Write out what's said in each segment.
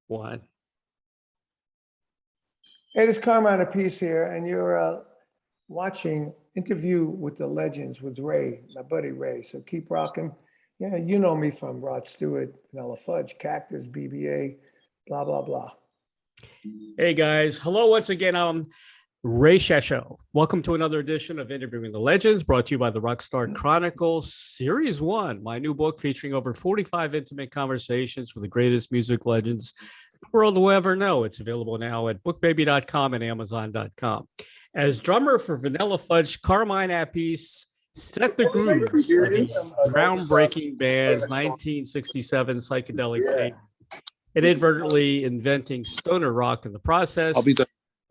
One. Hey, this is Carmine Appice here, and you're watching Interview with the Legends with Ray, my buddy Ray. So keep rocking. Yeah, you know me from Rod Stewart, Vanilla Fudge, Cactus, BBA, blah, blah, blah. Hey guys, hello once again. I'm Ray Shesho. Welcome to another edition of Interviewing the Legends, brought to you by the Rockstar Chronicles Series 1, my new book featuring over 45 intimate conversations with the greatest music legends the world will ever know. It's available now at bookbaby.com and amazon.com. As drummer for Vanilla Fudge, Carmine Appice set the grooves for the groundbreaking band's 1967 psychedelic tape, inadvertently inventing stoner rock in the process.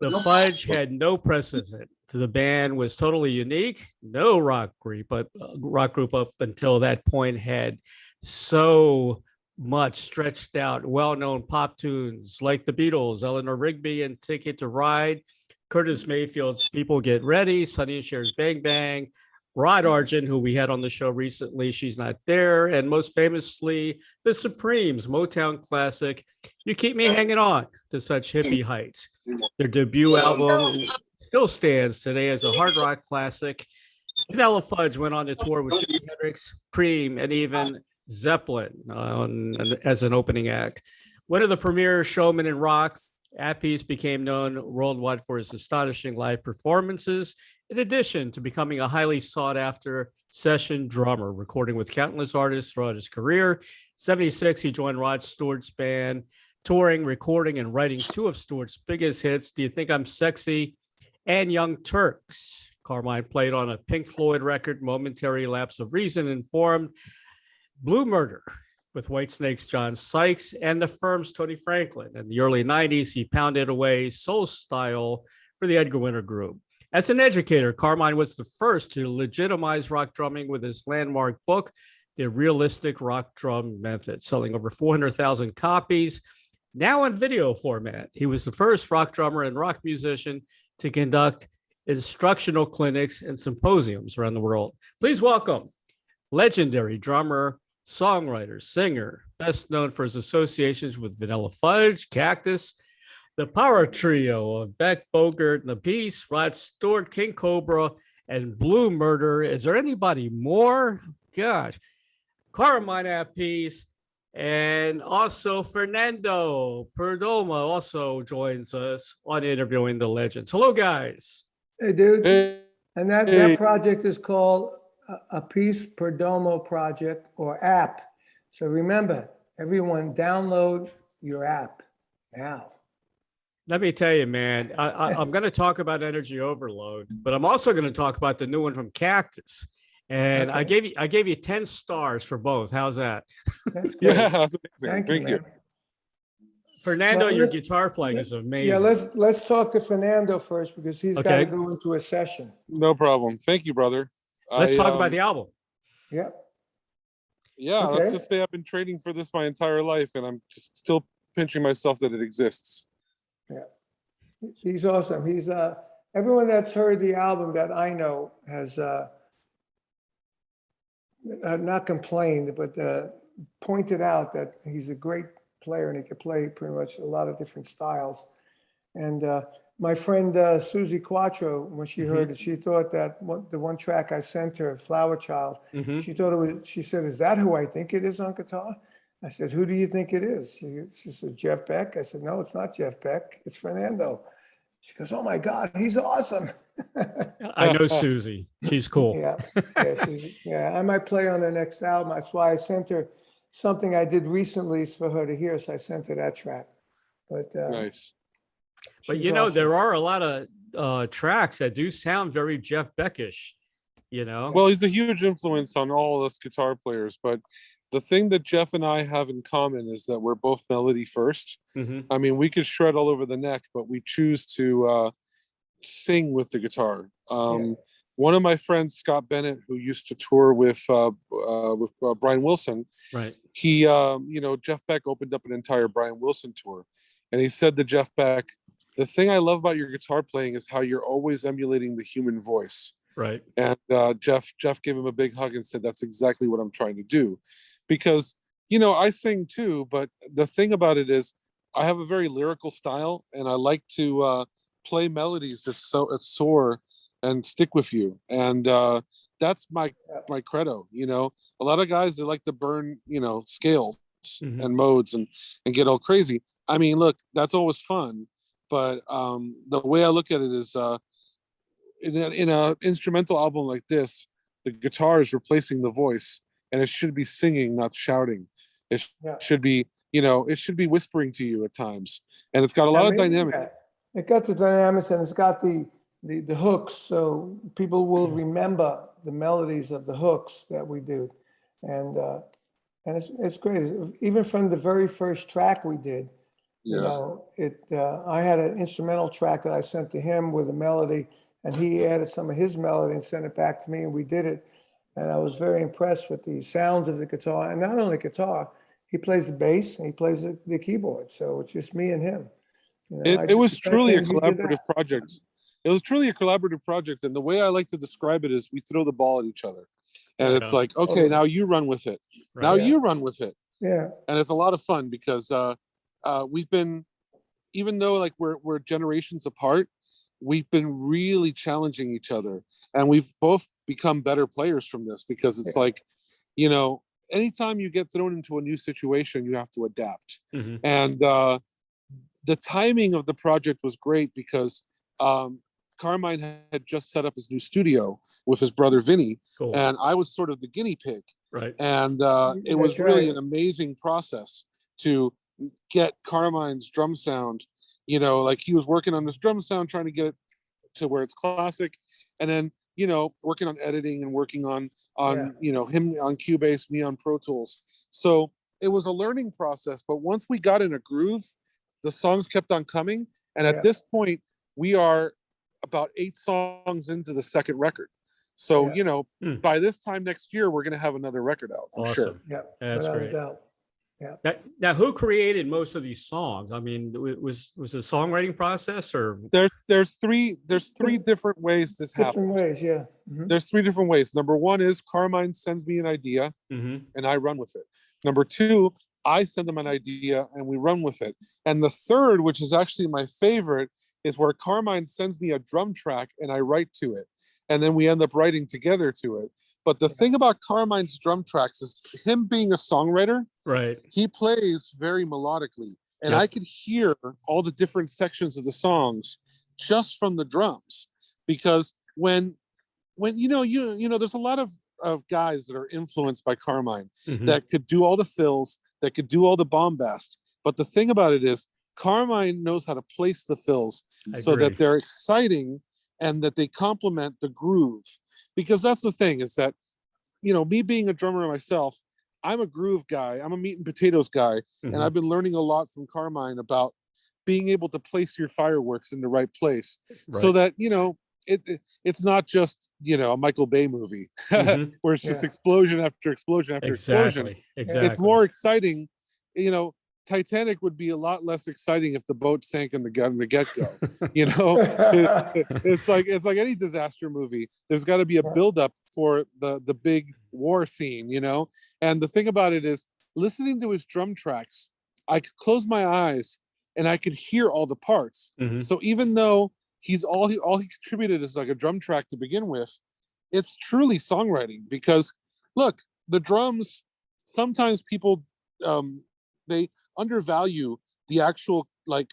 The Fudge had no precedent. The band was totally unique. No rock group up until that point had so much stretched out, well-known pop tunes like the Beatles, Eleanor Rigby and Ticket to Ride, Curtis Mayfield's People Get Ready, Sonny Cher's Bang Bang, Rod Argent, who we had on the show recently, She's Not There, and most famously, the Supremes Motown classic, You Keep Me Hanging On, to such hippie heights. Their debut album still stands today as a hard rock classic. Vanilla Fudge went on to tour with Jimi Hendrix, Cream, and even Zeppelin as an opening act. One of the premier showmen in rock, Appice became known worldwide for his astonishing live performances, in addition to becoming a highly sought-after session drummer, recording with countless artists throughout his career. In '76, he joined Rod Stewart's band, touring, recording, and writing two of Stewart's biggest hits, Do You Think I'm Sexy and Young Turks. Carmine played on a Pink Floyd record, Momentary Lapse of Reason, and formed Blue Murder with Whitesnake's John Sykes and the Firm's Tony Franklin. In the early 90s, he pounded away soul style for the Edgar Winter Group. As an educator, Carmine was the first to legitimize rock drumming with his landmark book, The Realistic Rock Drum Method, selling over 400,000 copies, now in video format. He was the first rock drummer and rock musician to conduct instructional clinics and symposiums around the world. Please welcome legendary drummer, songwriter, singer, best known for his associations with Vanilla Fudge, Cactus, the power trio of Beck, Bogert, and Appice, Rod Stewart, King Cobra, and Blue Murder. Is there anybody more? Gosh. Carmine Appice, and also Fernando Perdomo also joins us on Interviewing the Legends. Hello, guys. Hey, dude. Hey. And that project is called Appice Perdomo Project or app. So remember, everyone download your app now. Let me tell you, man, I'm going to talk about energy overload, but I'm also going to talk about the new one from Cactus. And okay. I gave you 10 stars for both. How's that? That's great. Yeah, that's amazing. Thank you. Fernando, your guitar playing is amazing. Yeah, let's talk to Fernando first because he's got to go into a session. No problem. Thank you, brother. Let's talk about the album. Yeah. Yeah, let's just say I've been training for this my entire life, and I'm just still pinching myself that it exists. Yeah, he's awesome. He's everyone that's heard the album that I know has not complained, but pointed out that he's a great player and he can play pretty much a lot of different styles. And my friend Susie Quattro, when she heard it, she thought that the one track I sent her, Flower Child, she thought it was. She said, "Is that who I think it is on guitar?" I said, "Who do you think it is?" She said, "Jeff Beck." I said, "No, it's not Jeff Beck. It's Fernando." She goes, "Oh my God, he's awesome." I know Susie. She's cool. Yeah, I might play on the next album. That's why I sent her something I did recently for her to hear. So I sent her that track. But nice. But you know, awesome. There are a lot of tracks that do sound very Jeff Beckish. You know. Well, he's a huge influence on all of us guitar players, but the thing that Jeff and I have in common is that we're both melody first. I mean, we could shred all over the neck, but we choose to sing with the guitar. One of my friends, Scott Bennett, who used to tour with Brian Wilson, right? He, Jeff Beck opened up an entire Brian Wilson tour, and he said to Jeff Beck, "The thing I love about your guitar playing is how you're always emulating the human voice." Right. And Jeff gave him a big hug and said, "That's exactly what I'm trying to do," because I sing too, but the thing about it is I have a very lyrical style, and I like to play melodies that soar and stick with you. And that's my credo. You know, a lot of guys, they like to burn, you know, scales and modes and get all crazy. I mean, look, that's always fun, but the way I look at it is in a instrumental album like this, the guitar is replacing the voice, and it should be singing, not shouting. It should be, you know, it should be whispering to you at times, and it's got a lot of dynamic. It got the dynamics, and it's got the hooks, so people will remember the melodies of the hooks that we do, and it's great. Even from the very first track we did, you know, I had an instrumental track that I sent to him with a melody, and he added some of his melody and sent it back to me, and we did it. And I was very impressed with the sounds of the guitar, and not only guitar, he plays the bass and he plays the keyboard. So it's just me and him. You know, it was truly a collaborative project. It was truly a collaborative project, and the way I like to describe it is we throw the ball at each other, and it's like, okay, now you run with it. Now you run with it. Yeah. And it's a lot of fun because we've been, even though like we're generations apart, we've been really challenging each other, and we've both become better players from this, because it's like, you know, anytime you get thrown into a new situation, you have to adapt. And the timing of the project was great because Carmine had just set up his new studio with his brother Vinny, and I was sort of the guinea pig. Right. And it was really an amazing process to get Carmine's drum sound. You know, like he was working on this drum sound, trying to get it to where it's classic, and then, you know, working on editing and working on you know, him on Cubase, me on Pro Tools. So it was a learning process, but once we got in a groove, the songs kept on coming, and at this point we are about 8 songs into the second record. So you know, by this time next year we're going to have another record out, I'm sure. Yeah, that's great. Yeah. Now, who created most of these songs? I mean, was it a songwriting process, or there's three different ways this happens. Different ways, yeah. There's 3 different ways. Number 1 is Carmine sends me an idea and I run with it. Number 2, I send them an idea and we run with it. And the third, which is actually my favorite, is where Carmine sends me a drum track and I write to it, and then we end up writing together to it. But the thing about Carmine's drum tracks is him being a songwriter. Right. He plays very melodically, and I could hear all the different sections of the songs just from the drums. Because when you know, there's a lot of guys that are influenced by Carmine that could do all the fills, that could do all the bombast. But the thing about it is, Carmine knows how to place the fills so that they're exciting and that they complement the groove. Because that's the thing, is that, you know, me being a drummer myself, I'm a groove guy, I'm a meat and potatoes guy, and I've been learning a lot from Carmine about being able to place your fireworks in the right place, so that, you know, it's not just, you know, a Michael Bay movie where it's just explosion after explosion after explosion. It's more exciting. You know, Titanic would be a lot less exciting if the boat sank in the get-go. You know, it's like any disaster movie. There's got to be a build-up for the big war scene, you know. And the thing about it is, listening to his drum tracks, I could close my eyes and I could hear all the parts. So even though all he contributed is like a drum track to begin with, it's truly songwriting. Because look, the drums, sometimes people they undervalue the actual like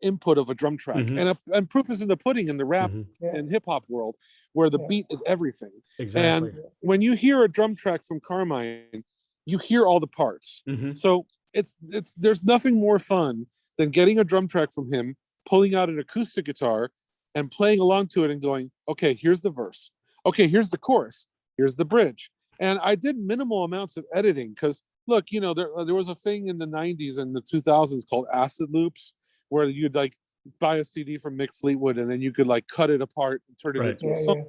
input of a drum track, and proof is in the pudding in the rap and hip hop world, where the beat is everything. And when you hear a drum track from Carmine, you hear all the parts. So it's there's nothing more fun than getting a drum track from him, pulling out an acoustic guitar and playing along to it and going, okay, here's the verse, okay, here's the chorus, here's the bridge. And I did minimal amounts of editing, because look, you know, there was a thing in the 90s and the 2000s called acid loops, where you'd like buy a CD from Mick Fleetwood and then you could like cut it apart and turn it into a song.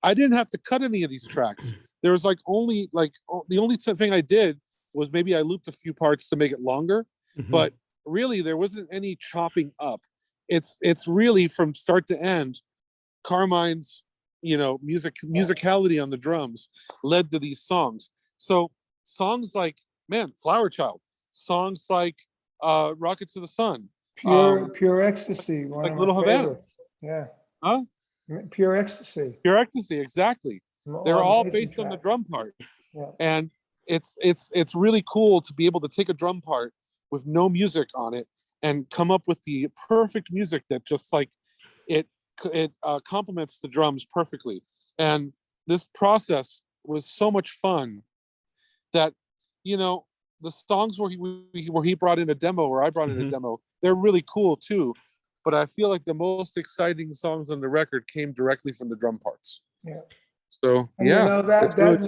I didn't have to cut any of these tracks. There was the only thing I did was maybe I looped a few parts to make it longer, but really there wasn't any chopping up. It's really from start to end, Carmine's, you know, musicality on the drums led to these songs. So songs like, man, Flower Child, songs like Rocket to the Sun. Pure Ecstasy, one like of Little my Havana. favorites. Yeah. Huh? Pure Ecstasy. Pure Ecstasy, exactly. They're all amazing based on the track. drum part. Yeah. And it's really cool to be able to take a drum part with no music on it and come up with the perfect music that just like it complements the drums perfectly. And this process was so much fun that, you know, the songs where he brought in a demo or I brought in a demo, they're really cool too. But I feel like the most exciting songs on the record came directly from the drum parts. Yeah. So And yeah, you know, that really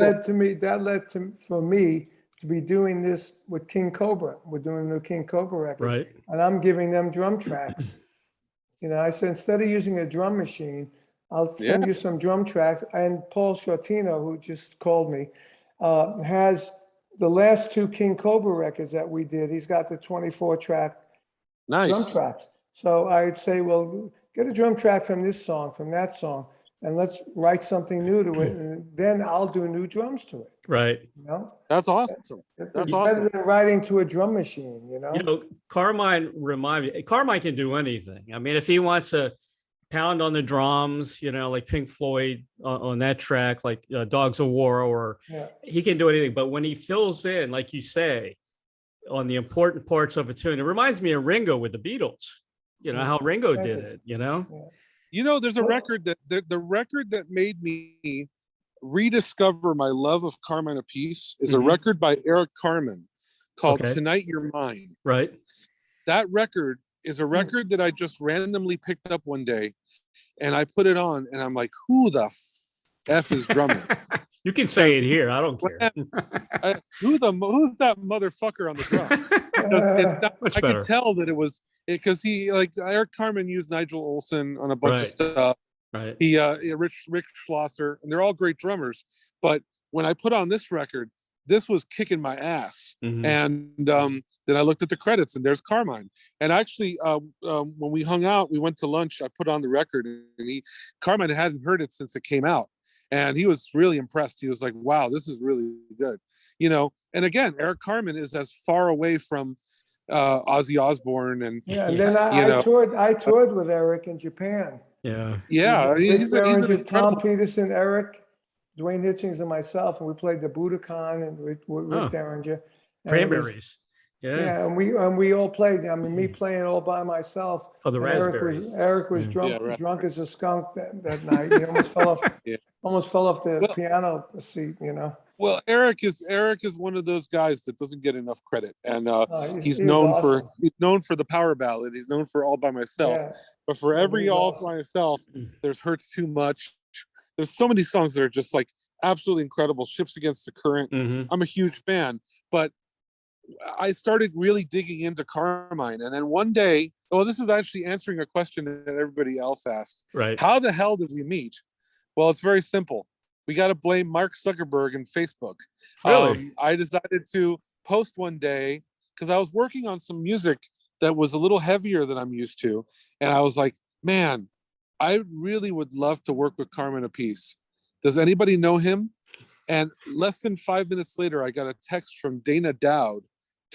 led to for me to be doing this with King Cobra. We're doing a new King Cobra record. Right. And I'm giving them drum tracks. You know, I said, instead of using a drum machine, I'll send you some drum tracks. And Paul Shortino, who just called me, has the last two King Cobra records that we did. He's got the 24-track drum tracks. So I'd say, well, get a drum track from this song, from that song, and let's write something new to it. And then I'll do new drums to it. Right. You know? That's awesome. That's awesome. Better than writing to a drum machine, you know? You know, Carmine can do anything. I mean, if he wants to pound on the drums, you know, like Pink Floyd on that track, like Dogs of War, or he can do anything. But when he fills in, like you say, on the important parts of a tune, it reminds me of Ringo with the Beatles. You know, how Ringo did it, you know? Yeah. You know, there's a record the record that made me rediscover my love of Carmine Appice is a record by Eric Carmen called Tonight You're Mine. Right. That record is a record that I just randomly picked up one day and I put it on and I'm like, who the F is drumming? You can say it here. I don't care. Who's that motherfucker on the drums? I could tell that it was because he, like, Eric Carmen used Nigel Olsson on a bunch of stuff. Right. He Rick Schlosser, and they're all great drummers. But when I put on this record, this was kicking my ass. And then I looked at the credits, and there's Carmine. And actually, when we hung out, we went to lunch. I put on the record, and Carmine hadn't heard it since it came out. And he was really impressed. He was like, wow, this is really good. You know, and again, Eric Carmen is as far away from Ozzy Osbourne and and then I toured with Eric in Japan. I mean, he's an incredible... Tom Peterson, Eric, Dwayne Hitchings, and myself, and we played the Budokan and with Rick Derringer. Cranberries. And we all played. I mean, me playing all by myself. Oh, the Raspberries. Eric was drunk as a skunk that night. He almost fell off the piano seat, you know. Well, Eric is one of those guys that doesn't get enough credit, and he's known for the power ballad. He's known for All by Myself, but for every All by Myself, there's Hurts Too Much. There's so many songs that are just like absolutely incredible. Ships Against the Current. I'm a huge fan, but I started really digging into Carmine, and then one day, this is actually answering a question that everybody else asked. Right? How the hell did we meet? Well, it's very simple. We got to blame Mark Zuckerberg and Facebook. Really? I decided to post one day because I was working on some music that was a little heavier than I'm used to. And I was like, man, I really would love to work with Carmine Appice. Does anybody know him? And less than 5 minutes later, I got a text from Dana Dowd,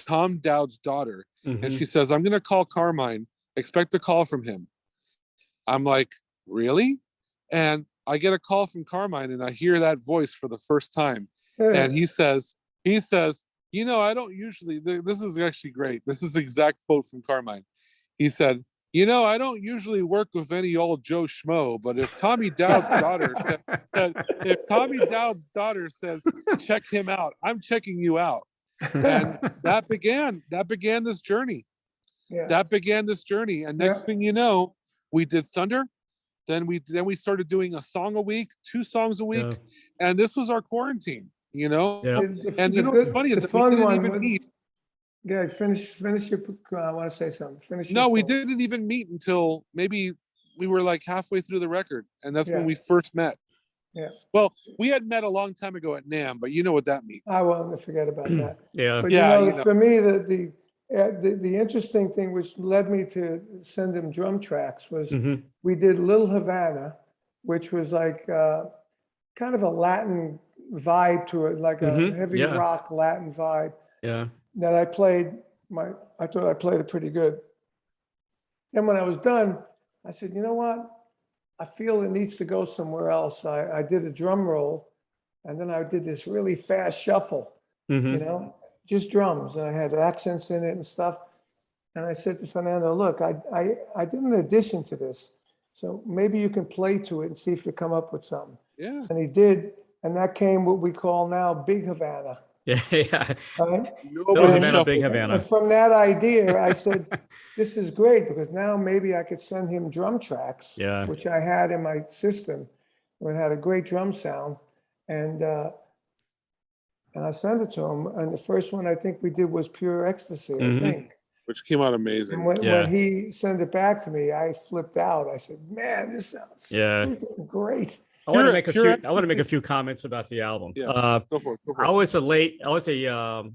Tom Dowd's daughter. And she says, I'm going to call Carmine. Expect a call from him. I'm like, really? And I get a call from Carmine and I hear that voice for the first time. And he says, you know, I don't usually, this is actually great. This is the exact quote from Carmine. He said, you know, I don't usually work with any old Joe Schmo, but if Tommy Dowd's daughter says, check him out, I'm checking you out. And that began this journey. That began this journey. And next thing you know, we did Thunder. Then we started doing a song a week, 2 songs a week, and this was our quarantine, you know. And you know what's funny is that we didn't even meet. Yeah, finish your. I want to say something. We didn't even meet until maybe we were like halfway through the record, and that's when we first met. Yeah. Well, we had met a long time ago at NAMM, but you know what that means. I won't forget about that. But you know, for me, the interesting thing which led me to send him drum tracks was we did Little Havana, which was like kind of a Latin vibe to it, like a heavy rock Latin vibe. Yeah. That I played I thought I played it pretty good. Then when I was done, I said, you know what? I feel it needs to go somewhere else. I did a drum roll, and then I did this really fast shuffle, you know, just drums. And I had accents in it and stuff. And I said to Fernando, look, I did an addition to this. So maybe you can play to it and see if you come up with something. Yeah. And he did. And that came what we call now Big Havana. Yeah. Right? Big Havana. And from that idea, I said, this is great, because now maybe I could send him drum tracks, which I had in my system. It had a great drum sound. And I sent it to him. And the first one I think we did was Pure Ecstasy, I think. Which came out amazing. And when he sent it back to me, I flipped out. I said, man, this sounds freaking great. I want to make a few comments about the album. Yeah. Go for it. I was a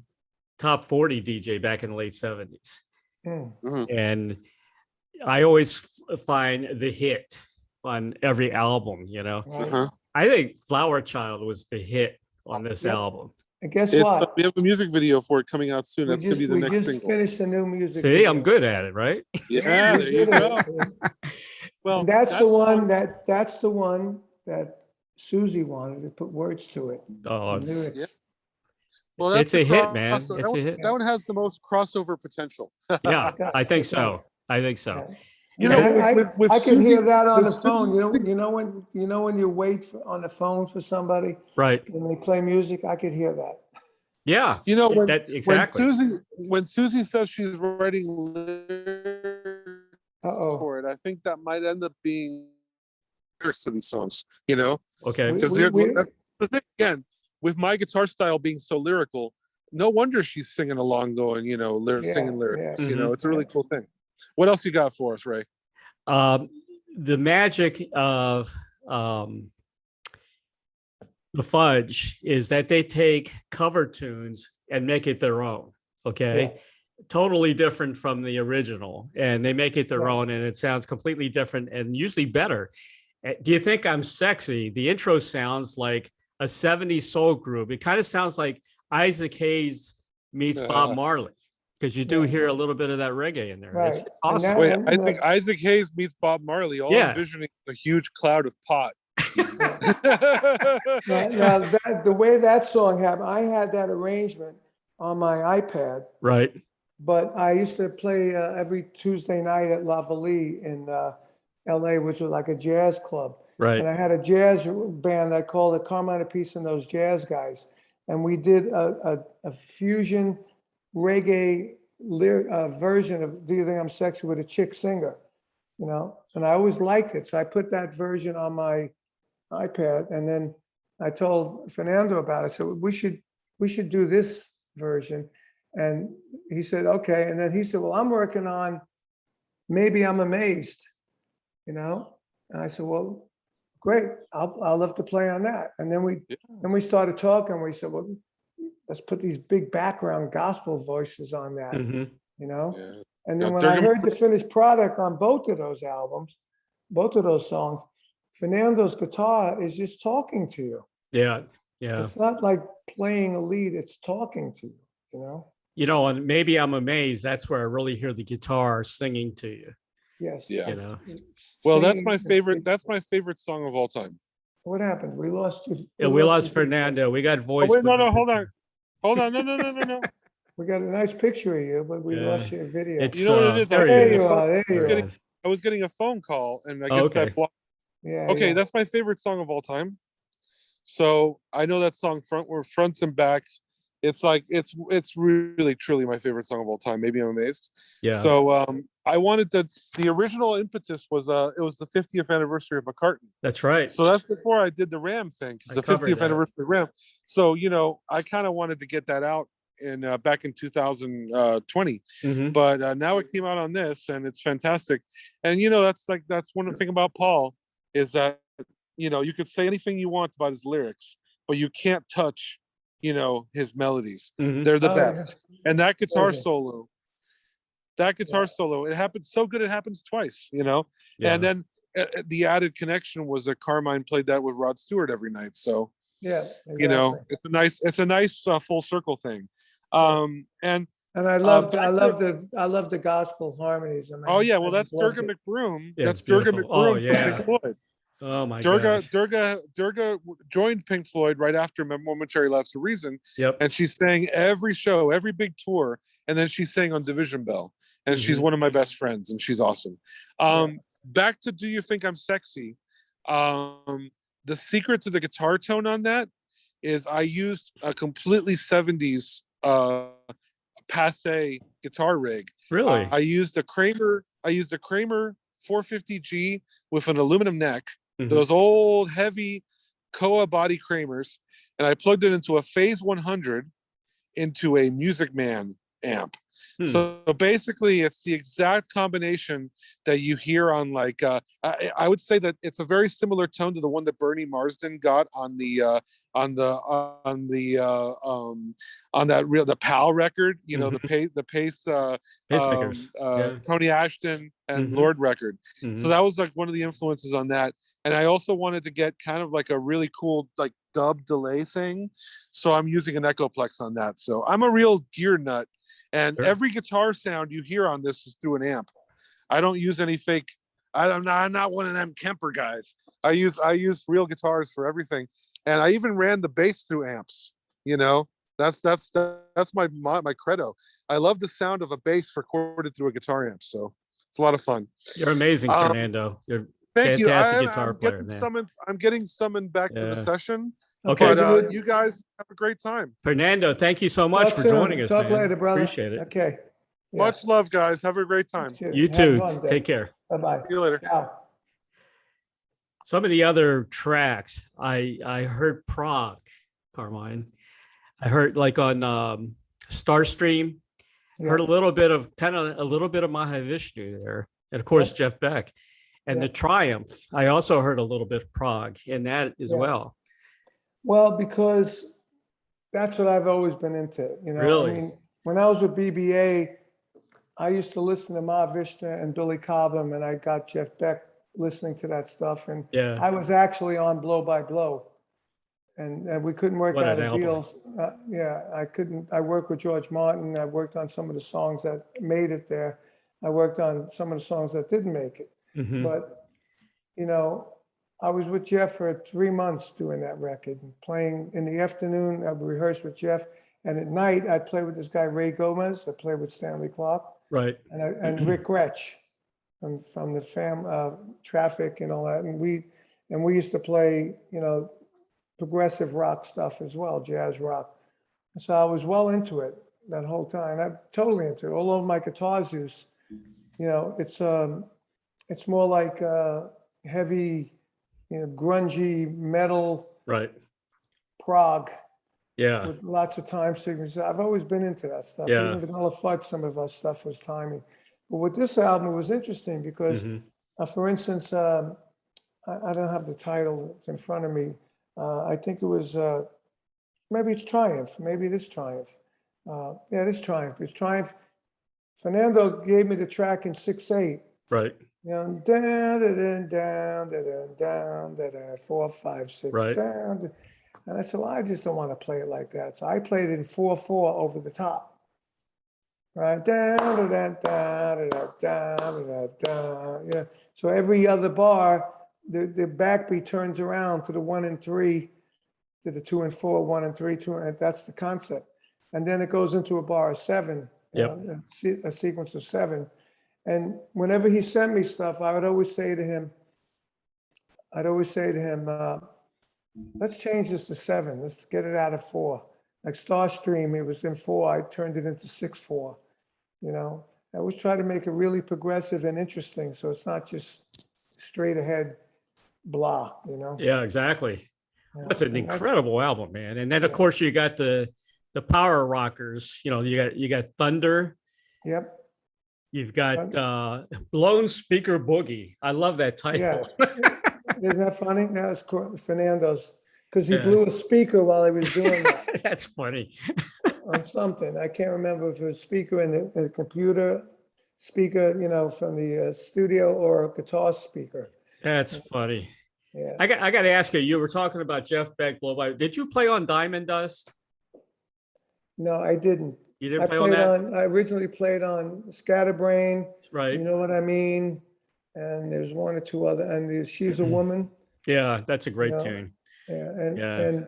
top 40 DJ back in the late 70s. And I always find the hit on every album, you know. I think Flower Child was the hit on this album. And guess what? We have a music video for it coming out soon. That's going to be the next single. We just finished the new music video. See, I'm good at it, right? Yeah, there you go. Well, that's the one that Susie wanted to put words to it. Oh, well, it's a hit, man. It's a hit. That one has the most crossover potential. Yeah, I think so. You know, I can hear that on the phone. You know when you wait on the phone for somebody, right? When they play music, I could hear that. Yeah, you know exactly. When Susie says she's writing lyrics for it, I think that might end up being lyrics to these songs. You know, okay, because the thing again with my guitar style being so lyrical, no wonder she's singing along, going, you know, singing lyrics. You know, it's a really cool thing. What else you got for us, Ray? The magic of the Fudge is that they take cover tunes and make it their own. Okay. Totally different from the original, and they make it their own, and it sounds completely different and usually better. Do You Think I'm Sexy? The intro sounds like a 70s soul group. It kind of sounds like Isaac Hayes meets Bob Marley, because you do hear a little bit of that reggae in there. Right. It's awesome. Wait, I think Isaac Hayes meets Bob Marley. All I'm envisioning a huge cloud of pot. Now the way that song happened, I had that arrangement on my iPad. Right. But I used to play every Tuesday night at La Vallee in LA, which was like a jazz club. Right. And I had a jazz band I called it Carmine Appice and Those Jazz Guys. And we did a fusion reggae version of Do You Think I'm Sexy with a chick singer, you know? And I always liked it. So I put that version on my iPad, and then I told Fernando about it. So we should do this version. And he said, okay. And then he said, well, I'm working on Maybe I'm Amazed, you know? And I said, well, great. I'll love to play on that. And then we started talking. We said, well, let's put these big background gospel voices on that, you know? Yeah. And then when I heard the finished product on both of those albums, both of those songs, Fernando's guitar is just talking to you. Yeah. It's not like playing a lead, it's talking to you, you know? You know, and Maybe I'm Amazed, that's where I really hear the guitar singing to you. Yes. Yeah. You know? Well, that's my favorite song of all time. What happened? We lost you. Yeah, we lost Fernando. We got voice. Oh, wait, no, hold on. No. We got a nice picture of you, but we lost your video. You know what it is? There you are. I was getting a phone call, and I guess that blocked. Yeah. Okay, that's my favorite song of all time. So I know that song fronts and backs. It's like it's really truly my favorite song of all time. Maybe I'm Amazed. Yeah. So I wanted to. The original impetus was it was the 50th anniversary of McCartney. That's right. So that's before I did the Ram thing, because the 50th anniversary of Ram. So you know, I kind of wanted to get that out back in 2020, but now it came out on this, and it's fantastic. And you know, that's one thing about Paul is that, you know, you could say anything you want about his lyrics, but you can't touch, you know, his melodies. They're the best. Yeah. And that guitar solo, it happens so good, it happens twice, you know. And then the added connection was that Carmine played that with Rod Stewart every night. So exactly. You know, it's a nice full circle thing. And And I loved the gospel harmonies. I mean, Oh yeah, well I that's just loved Durga it. McBroom. Yeah, That's it's Durga beautiful. McBroom Oh, from yeah. Pink Floyd. Oh my Durga gosh. Durga joined Pink Floyd right after Momentary Lapse of Reason, Yep. and she sang every show, every big tour, and then she sang on Division Bell. And she's Mhm. one of my best friends, and she's awesome. Back to Do You Think I'm Sexy? The secret to the guitar tone on that is I used a completely 70s passe guitar rig. Really? I used a Kramer 450G with an aluminum neck, Mhm. those old heavy Koa body Kramers, and I plugged it into a Phase 100 into a Music Man amp. So basically, it's the exact combination that you hear on like I would say that it's a very similar tone to the one that Bernie Marsden got on the PAL record, you know, the Pace Pacemakers. Yeah. Tony Ashton and Lord record. So that was like one of the influences on that. And I also wanted to get kind of like a really cool like dub delay thing, so I'm using an Echoplex on that. So I'm a real gear nut. And every guitar sound you hear on this is through an amp. I don't use any fake. I'm not one of them Kemper guys. I use real guitars for everything, and I even ran the bass through amps. You know, that's my credo. I love the sound of a bass recorded through a guitar amp. So it's a lot of fun. You're amazing, Fernando. You're a Thank you. fantastic guitar player, man. I'm getting summoned back to the session. Okay. But you guys have a great time. Fernando, thank you so much for joining us, Talk man. later, brother. Appreciate it. Okay. Yeah. Much love, guys. Have a great time. You too. Take care. Bye-bye. See you later. Ciao. Some of the other tracks, I heard Prague, Carmine. I heard like on Starstream. Heard a little bit of Mahavishnu there, and of course Jeff Beck, and the Triumph. I also heard a little bit of Prague in that as well. Well, because that's what I've always been into. You know, really? I mean, when I was with BBA, I used to listen to Mahavishnu and Billy Cobham, and I got Jeff Beck listening to that stuff. And I was actually on Blow by Blow, and we couldn't work out a deal. I couldn't. I worked with George Martin. I worked on some of the songs that made it there. I worked on some of the songs that didn't make it. But, you know, I was with Jeff for 3 months doing that record, and playing in the afternoon. I would rehearse with Jeff, and at night I'd play with this guy Ray Gomez. I played with Stanley Clark, and Rick Gretsch from the Traffic and all that. And we used to play, you know, progressive rock stuff as well, jazz rock. So I was well into it that whole time. I'm totally into it. All over my guitars use, you know, it's more like heavy, you know, grungy metal, prog, with lots of time signatures. I've always been into that stuff. Even Vanilla Fudge, some of our stuff was timing. But with this album, it was interesting because, for instance, I don't have the title in front of me. I think it was, maybe it's Triumph. Maybe it is Triumph. Yeah, it is Triumph. It's Triumph. Fernando gave me the track in 6/8. Right. You know, down, down, down, down, down, 4, 5, 6, down. And I said, well, I just don't want to play it like that. So I played it in 4/4 over the top. Right, down, down, down, down, down, down. Yeah. So every other bar, the backbeat turns around to the 1 and 3, to the 2 and 4, 1 and 3, 2, and that's the concept. And then it goes into a bar of 7, a sequence of 7. And whenever he sent me stuff, I would always say to him, let's change this to 7. Let's get it out of 4. Like Starstream, it was in 4. I turned it into 6/4. You know, I always try to make it really progressive and interesting, so it's not just straight ahead blah, you know? Yeah, exactly. That's an incredible album, man. And then of course you got the power rockers. You know, you got Thunder. Yep. You've got Blown Speaker Boogie. I love that title. Isn't that funny? That's Fernando's, because he blew a speaker while he was doing that. That's funny. On something. I can't remember if it was a speaker in the computer speaker, you know, from the studio, or a guitar speaker. That's funny. Yeah. I got to ask you, you were talking about Jeff Beck, Blow by. Did you play on Diamond Dust? No, I didn't. You didn't play on that? I originally played on Scatterbrain. Right. You know what I mean? And there's one or two other, and She's a Woman. Yeah, that's a great you know, tune. Yeah,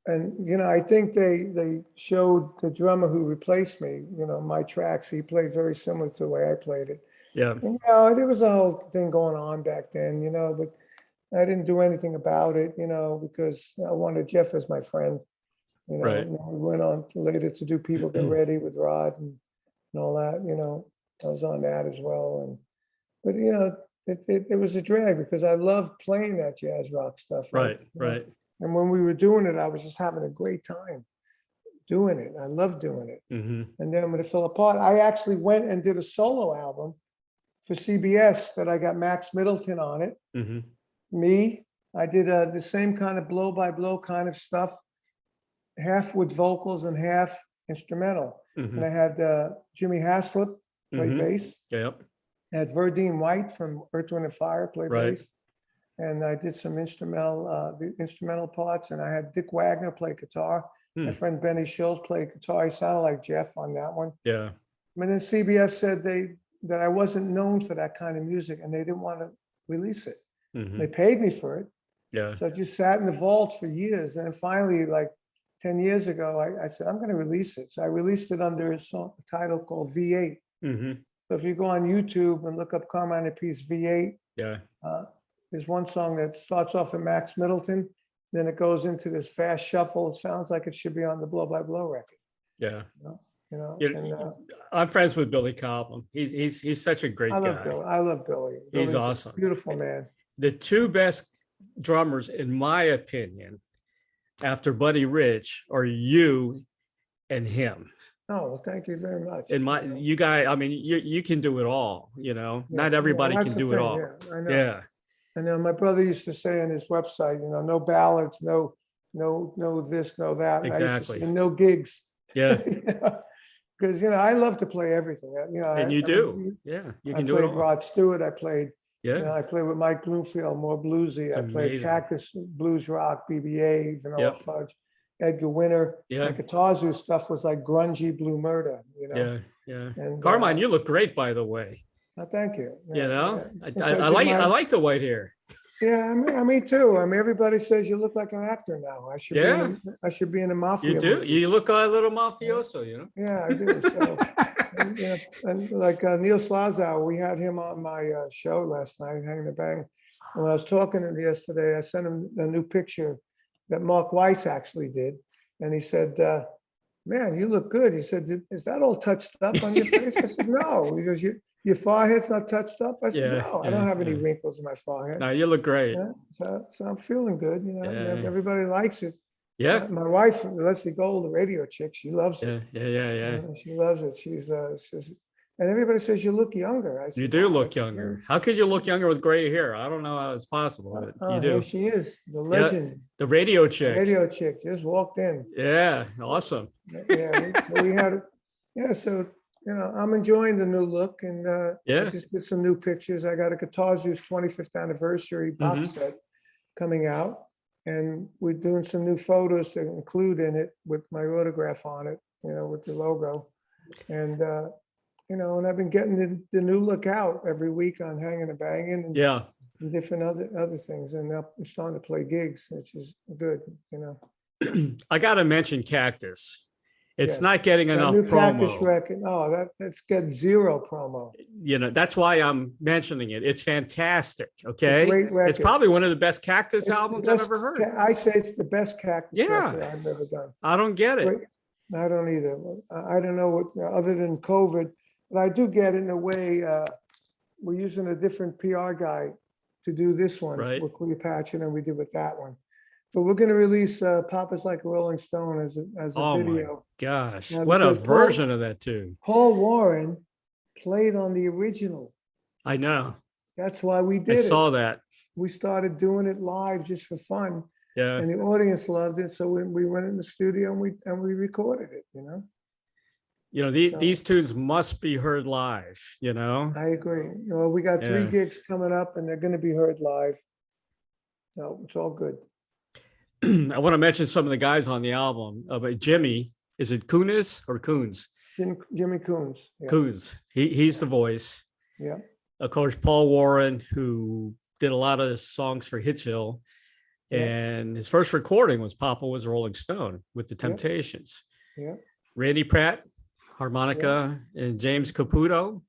and I think they showed the drummer who replaced me, my tracks. He played very similar to the way I played it. Yeah. And, there was a whole thing going on back then, but I didn't do anything about it, because I wanted Jeff as my friend. Right. And we went on later to do People Get Ready with Rod and all that. I was on that as well. But it was a drag because I loved playing that jazz rock stuff. Right. Right. And when we were doing it, I was just having a great time doing it. I loved doing it. Mm-hmm. And then when it fell apart, I actually went and did a solo album for CBS that I got Max Middleton on it. Mm-hmm. Me, I did the same kind of blow by blow kind of stuff, half with vocals and half instrumental. Mm-hmm. And I had Jimmy Haslip play bass. Yep. I had Verdine White from Earth, Wind and Fire play Right. bass. And I did some the instrumental parts. And I had Dick Wagner play guitar. My friend Benny Shills played guitar. He sounded like Jeff on that one. Yeah. And then CBS said that I wasn't known for that kind of music and they didn't want to release it. Mm-hmm. They paid me for it. Yeah. So I just sat in the vaults for years. And then finally, like 10 years ago, I said, I'm going to release it. So I released it under a title called V8. Mm-hmm. So if you go on YouTube and look up Carmine Appice V8, Yeah. there's one song that starts off with Max Middleton. Then it goes into this fast shuffle. It sounds like it should be on the Blow by Blow record. Yeah. And, I'm friends with Billy Cobham. He's such a great guy. I love Billy. He's Billy's awesome. A beautiful man. The two best drummers, in my opinion, after Buddy Rich, are you and him. Oh, well, thank you very much. You guys, I mean, you can do it all. Not everybody can do it all. Yeah, I know. Yeah. And my brother used to say on his website, no ballads, no this, no that. And Exactly. I used to say, no gigs. Yeah. Because I love to play everything. And you do. Yeah, you can do it I all. played Rod Stewart. I played. Yeah. I played with Mike Bloomfield, more bluesy. I played amazing. Cactus, blues rock, BBA, Vanilla Yep. Fudge, Edgar Winter. Yeah. My Guitar Zoo stuff was like grungy Blue Murder. Yeah. Yeah. And, Carmine, you look great, by the way. Thank you. I like the white hair. Yeah, me too. I mean, everybody says you look like an actor now. I should be in a mafia. You do. movie. You look a little mafioso, Yeah, I do. So, and like Neil Slazow, we had him on my show last night, Hanging the Bang. And when I was talking to him yesterday, I sent him a new picture that Mark Weiss actually did, and he said, "Man, you look good." He said, "Is that all touched up on your face?" I said, "No." He goes, Your forehead's not touched up? I said, no, I don't have any wrinkles in my forehead. No, you look great. Yeah, so I'm feeling good. Everybody likes it. Yeah. My wife, Leslie Gold, the radio chick, she loves it. Yeah. She loves it. She's and everybody says you look younger. I said, You do look younger. How could you look younger with gray hair? I don't know how it's possible, but you do. Here she is, the legend. The radio chick. Radio chick just walked in. Yeah, awesome. So we had, so I'm enjoying the new look, and I just did some new pictures. I got a Guitar Zoo's 25th anniversary box set coming out, and we're doing some new photos to include in it with my autograph on it, with the logo, and and I've been getting the new look out every week on Hanging and Banging, and different other things, and now I'm starting to play gigs, which is good, I got to mention Cactus. It's Yes. not getting enough new Cactus promo. record. Oh, that's get zero promo. That's why I'm mentioning it. It's fantastic. Okay. Great record. It's probably one of the best Cactus It's the albums I've best ever heard. I say it's the best Cactus Yeah. record I've ever done. I don't get it. Great. I don't either. I don't know what, other than COVID, but I do get in a way, we're using a different PR guy to do this one Right. with Cleopatra than we did with that one. So we're going to release Papa's Like a Rolling Stone as a Oh my video. gosh. Now, What a because version of that tune. Paul Warren played on the original. I know. That's why we I did it. saw that. We started doing it live just for fun. Yeah. And the audience loved it, so we went in the studio and we recorded it. These tunes must be heard live, I agree. We got 3 Yeah. gigs coming up, and they're going to be heard live. So it's all good. I want to mention some of the guys on the album. But Jimmy is it Kunis or Coons? Jimmy Coons. Yeah. Coons. He's the voice. Yeah. Of course, Paul Warren, who did a lot of songs for Hits Hill. Yeah. And his first recording was Papa Was a Rolling Stone with the Temptations. Yeah. Randy Pratt, harmonica, and James Caputo.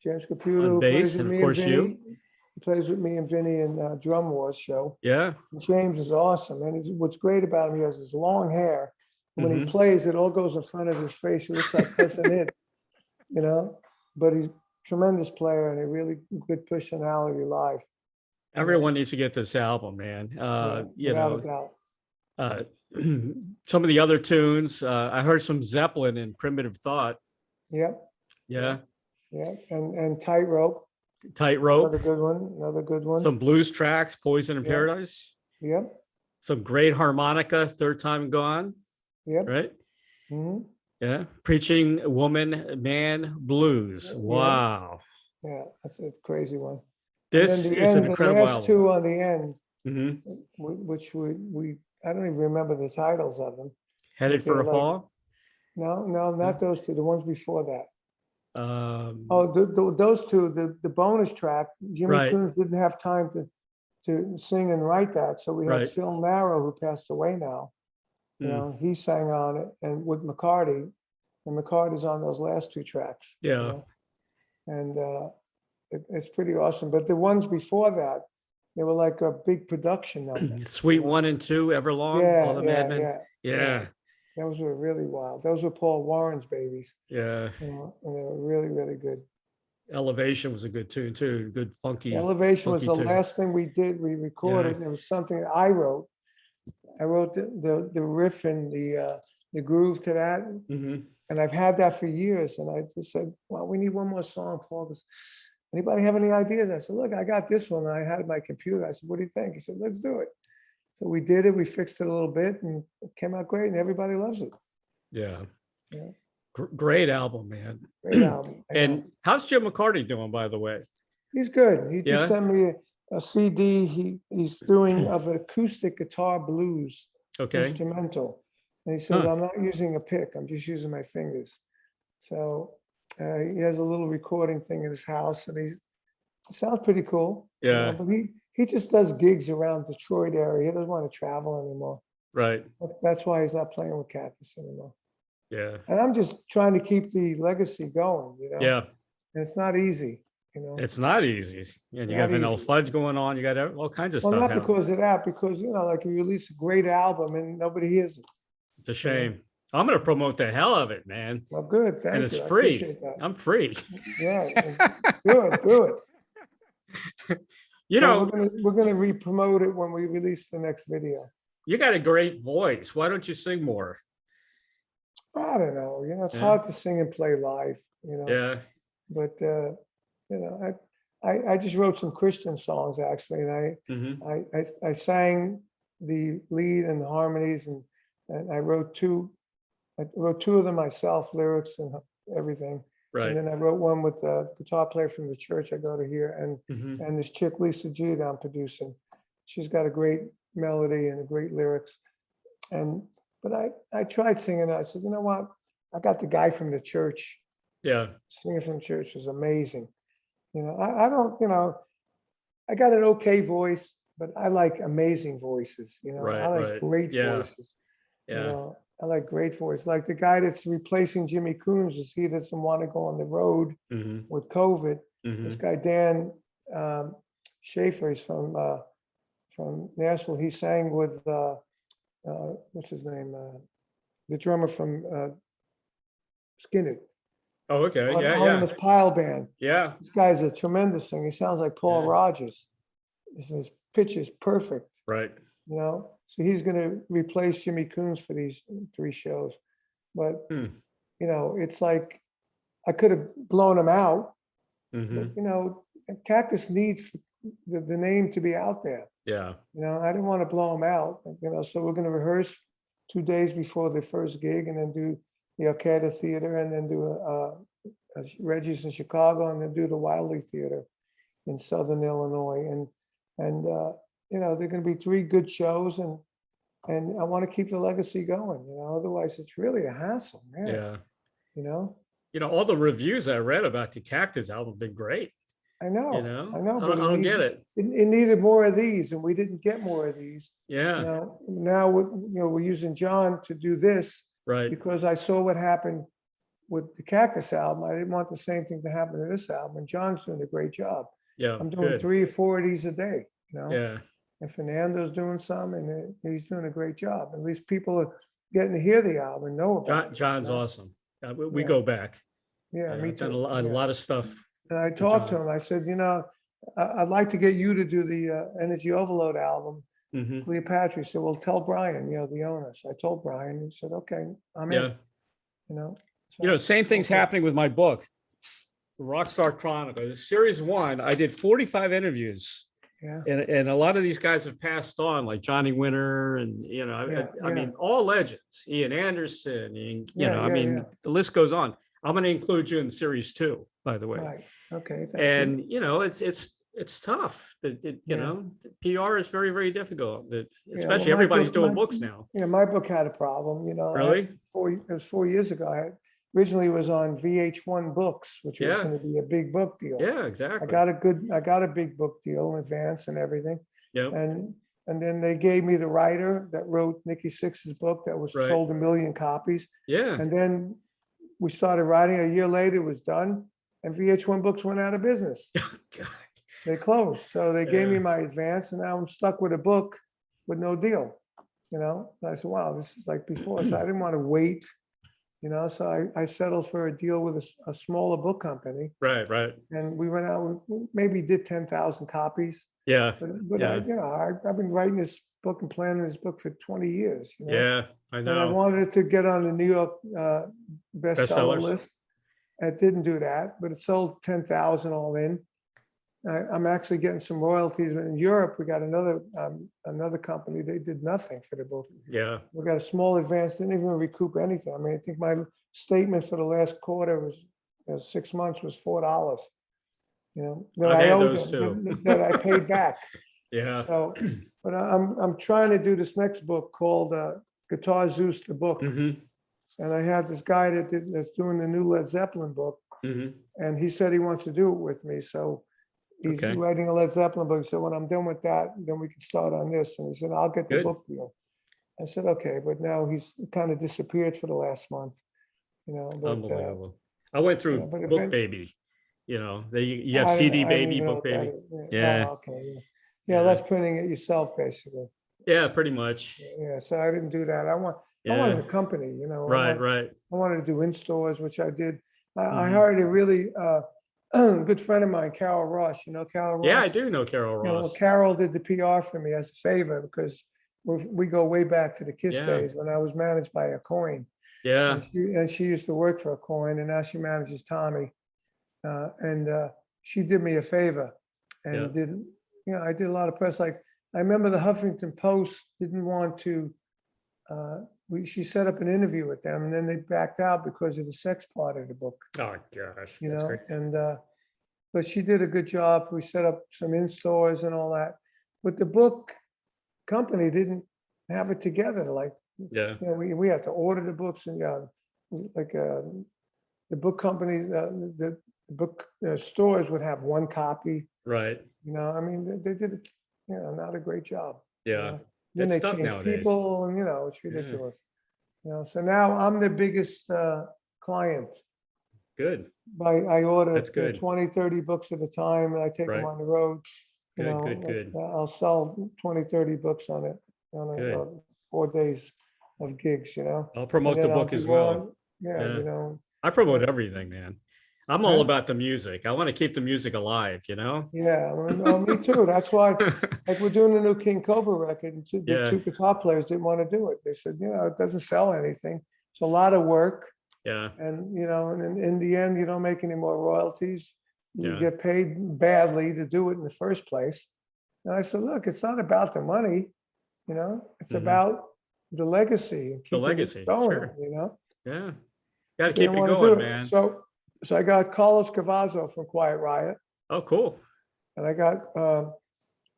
James Caputo, on who bass, plays with and of me course and Vinny. you. He plays with me and Vinny in Drum Wars show. Yeah. And James is awesome. And what's great about him, he has his long hair. And when Mhm. he plays, it all goes in front of his face. He looks like President, you know? But he's a tremendous player and a really good personality live. Everyone needs to get this album, man. You without know, a doubt. some of the other tunes, I heard some Zeppelin and Primitive Thought. Yep. Yeah. Yeah. And Tightrope. Tightrope. Another good one. Another good one. Some blues tracks, Poison in Yeah. Paradise. Yep. Some great harmonica, Third Time Gone. Yep. Right? hmm Yeah. Preaching Woman, Man, Blues. Yeah. Wow. Yeah. That's a crazy one. This and then is an the incredible last album. two on the end, Mhm. which we I don't even remember the titles of them. Headed for a like- Fall. No, not those two. The ones before that. Um, Oh, those two. The bonus track. Jimmy Right. Coons didn't have time to sing and write that, so we had Right. Phil Narrow, who passed away now. You Mm. know, he sang on it, and with McCarty, and McCarty's on those last two tracks. you Yeah. know. And it's pretty awesome. But the ones before that, they were like a big production number. Suite 1 and 2, Everlong, Yeah, All the yeah, Madmen. yeah. Yeah. Those were really wild. Those were Paul Warren's babies. Yeah. You know, and they were really, really good. Elevation was a good tune too. Good funky. Elevation was funky the tune. last thing we did. We recorded. and It was something I wrote. I wrote the riff and the groove to that, Mhm. and I've had that for years. And I just said, "Well, we need one more song." Paul goes, "Anybody have any ideas?" I said, "Look, I got this one." I had it on my computer. I said, "What do you think?" He said, "Let's do it." So we did it. We fixed it a little bit, and it came out great. And everybody loves it. Yeah. Yeah. Great album, man. Great album. I know. And how's Jim McCarty doing, by the way? He's good. He just Yeah? sent me a CD he's doing of acoustic guitar blues Okay. instrumental. And he says, Huh. "I'm not using a pick. I'm just using my fingers." So he has a little recording thing in his house, and it sounds pretty cool. you know, Yeah. But he just does gigs around Detroit area. He doesn't want to travel anymore. Right. That's why he's not playing with Cactus anymore. Yeah. And I'm just trying to keep the legacy going, Yeah. And it's not easy, It's not easy. And you Not got Vanilla easy. Fudge going on. You got all kinds of Well, stuff not happening. because of that, because, like you release a great album and nobody hears it. It's a shame. I'm going to promote the hell of it, man. Well, good, thank you. And it's I free. appreciate that. I'm free. Yeah, do it. You Well, know, we're gonna re-promote it when we release the next video. you got a great voice. Why don't you sing more? I don't know, it's Yeah. hard to sing and play live, Yeah. but, I just wrote some Christian songs actually, and Mhm. I sang the lead and the harmonies, and I wrote two of them myself, lyrics and everything. Right. And then I wrote one with a guitar player from the church I go to here, Mhm. and this chick, Lisa G, that I'm producing. She's got a great melody and great lyrics. But I tried singing. I said, you know what? I got the guy from the church. Yeah. Singing from church is amazing. I don't, I got an okay voice, but I like amazing voices. Right, I like right. great Yeah. voices. Yeah. I like great voice. Like the guy that's replacing Jimmy Coons is he doesn't want to go on the road Mhm. with COVID. This Mhm. guy Dan Schaefer is from Nashville. He sang with what's his name, the drummer from Skinner, Oh, okay. Yeah. Yeah. Artemis Pyle Band. Yeah. This guy's a tremendous singer. He sounds like Paul Yeah. Rogers. His pitch is perfect. Right. So he's going to replace Jimmy Coons for these 3 shows. But, Hmm. it's like I could have blown him out. Mhm. But, Cactus needs the name to be out there. Yeah. I didn't want to blow him out. So we're going to rehearse 2 days before the first gig, and then do the Arcata Theater, and then do a Reggie's in Chicago, and then do the Wildley Theater in Southern Illinois. And they're going to be 3 good shows, and and I want to keep the legacy going. Otherwise it's really a hassle, man. Yeah. You know. All the reviews I read about the Cactus album have been great. I know, I but don't get it. It needed more of these, and we didn't get more of these. Yeah. Now we're using John to do this, Right. because I saw what happened with the Cactus album. I didn't want the same thing to happen to this album, and John's doing a great job. Yeah. I'm doing good. 3 or 4 of these a day. Yeah. And Fernando's doing some, and he's doing a great job. At least people are getting to hear the album and know about it. John's awesome. We Yeah. go back. Yeah, me I've done too. a lot of stuff. And I talked to him. I said, I'd like to get you to do the Energy Overload album, Mhm. Cleopatra. He said, well, tell Brian, the owner. So I told Brian. He said, okay, I'm in. Yeah. So, Same thing's okay. happening with my book, Rockstar Chronicles. Series 1, I did 45 interviews. Yeah. And a lot of these guys have passed on, like Johnny Winter, and I mean, all legends, Ian Anderson, and the list goes on. I'm going to include you in series 2, by the way. Right. Okay. And it's tough. PR is very, very difficult. Especially everybody's doing books now. My book had a problem. Really? It was 4 years ago. Originally it was on VH1 Books, which was going to be a big book deal. Yeah, exactly. I got a big book deal in advance and everything. Yep. And then they gave me the writer that wrote Nikki Sixx's book that was sold 1 million copies. Yeah. And then we started writing. A year later, it was done, and VH1 Books went out of business. God. They closed. So they gave me my advance, and now I'm stuck with a book with no deal. And I said, wow, this is like before. So I didn't want to wait. So I settled for a deal with a smaller book company. Right. And we went out, we maybe did 10,000 copies. Yeah. But I've been writing this book and planning this book for 20 years. Yeah, I know. And I wanted it to get on the New York bestseller list. It didn't do that, but it sold 10,000 all in. I'm actually getting some royalties. In Europe, we got another company. They did nothing for the book. Yeah. We got a small advance, didn't even recoup anything. I mean, I think my statement for the last quarter was 6 months was $4. That I owed them, that I paid back. Yeah. So, but I'm trying to do this next book called Guitar Zeus, the book. Mm-hmm. And I had this guy that's doing the new Led Zeppelin book, and he said he wants to do it with me. So he's writing a Led Zeppelin book. So when I'm done with that, then we can start on this. And he said, I'll get the book deal. I said, okay, but now he's kind of disappeared for the last month. But, unbelievable. I went through Book Baby. You have CD Baby, Book Baby. Yeah. Oh, okay. Yeah, that's printing it yourself, basically. Yeah, pretty much. Yeah, so I didn't do that. I wanted a company, Right. I wanted to do in stores, which I did. I hired a really good friend of mine, Carol Ross. Carol Ross? Yeah, I do know Carol Ross. Carol did the PR for me as a favor because we go way back to the KISS days when I was managed by a Coin. Yeah. And she used to work for a Coin, and now she manages Tommy. And she did me a favor and I did a lot of press. Like I remember the Huffington Post didn't want to, she set up an interview with them and then they backed out because of the sex part of the book. Oh gosh. And, but she did a good job. We set up some in-stores and all that, but the book company didn't have it together. Like, we had to order the books and the book companies, the book stores would have one copy. Right. I mean, they did it, not a great job. Yeah. Then they changed people and, it's ridiculous. So now I'm the biggest client. Good. I order That's good. 20, 30 books at a time and I take them on the road. Good. I'll sell 20, 30 books on it, 4 days of gigs, I'll promote the book as well. I promote everything, man. I'm all about the music. I want to keep the music alive, Yeah, well, me too. That's why, like we're doing a new King Cobra record, and the 2 guitar players didn't want to do it. They said, it doesn't sell anything. It's a lot of work. Yeah. And, and in the end, you don't make any more royalties. You get paid badly to do it in the first place. And I said, look, it's not about the money, it's about the legacy. And the legacy, going, sure. Yeah. Got to They keep it don't wanna do going, it. man. So I got Carlos Cavazzo from Quiet Riot, Oh, cool. and I got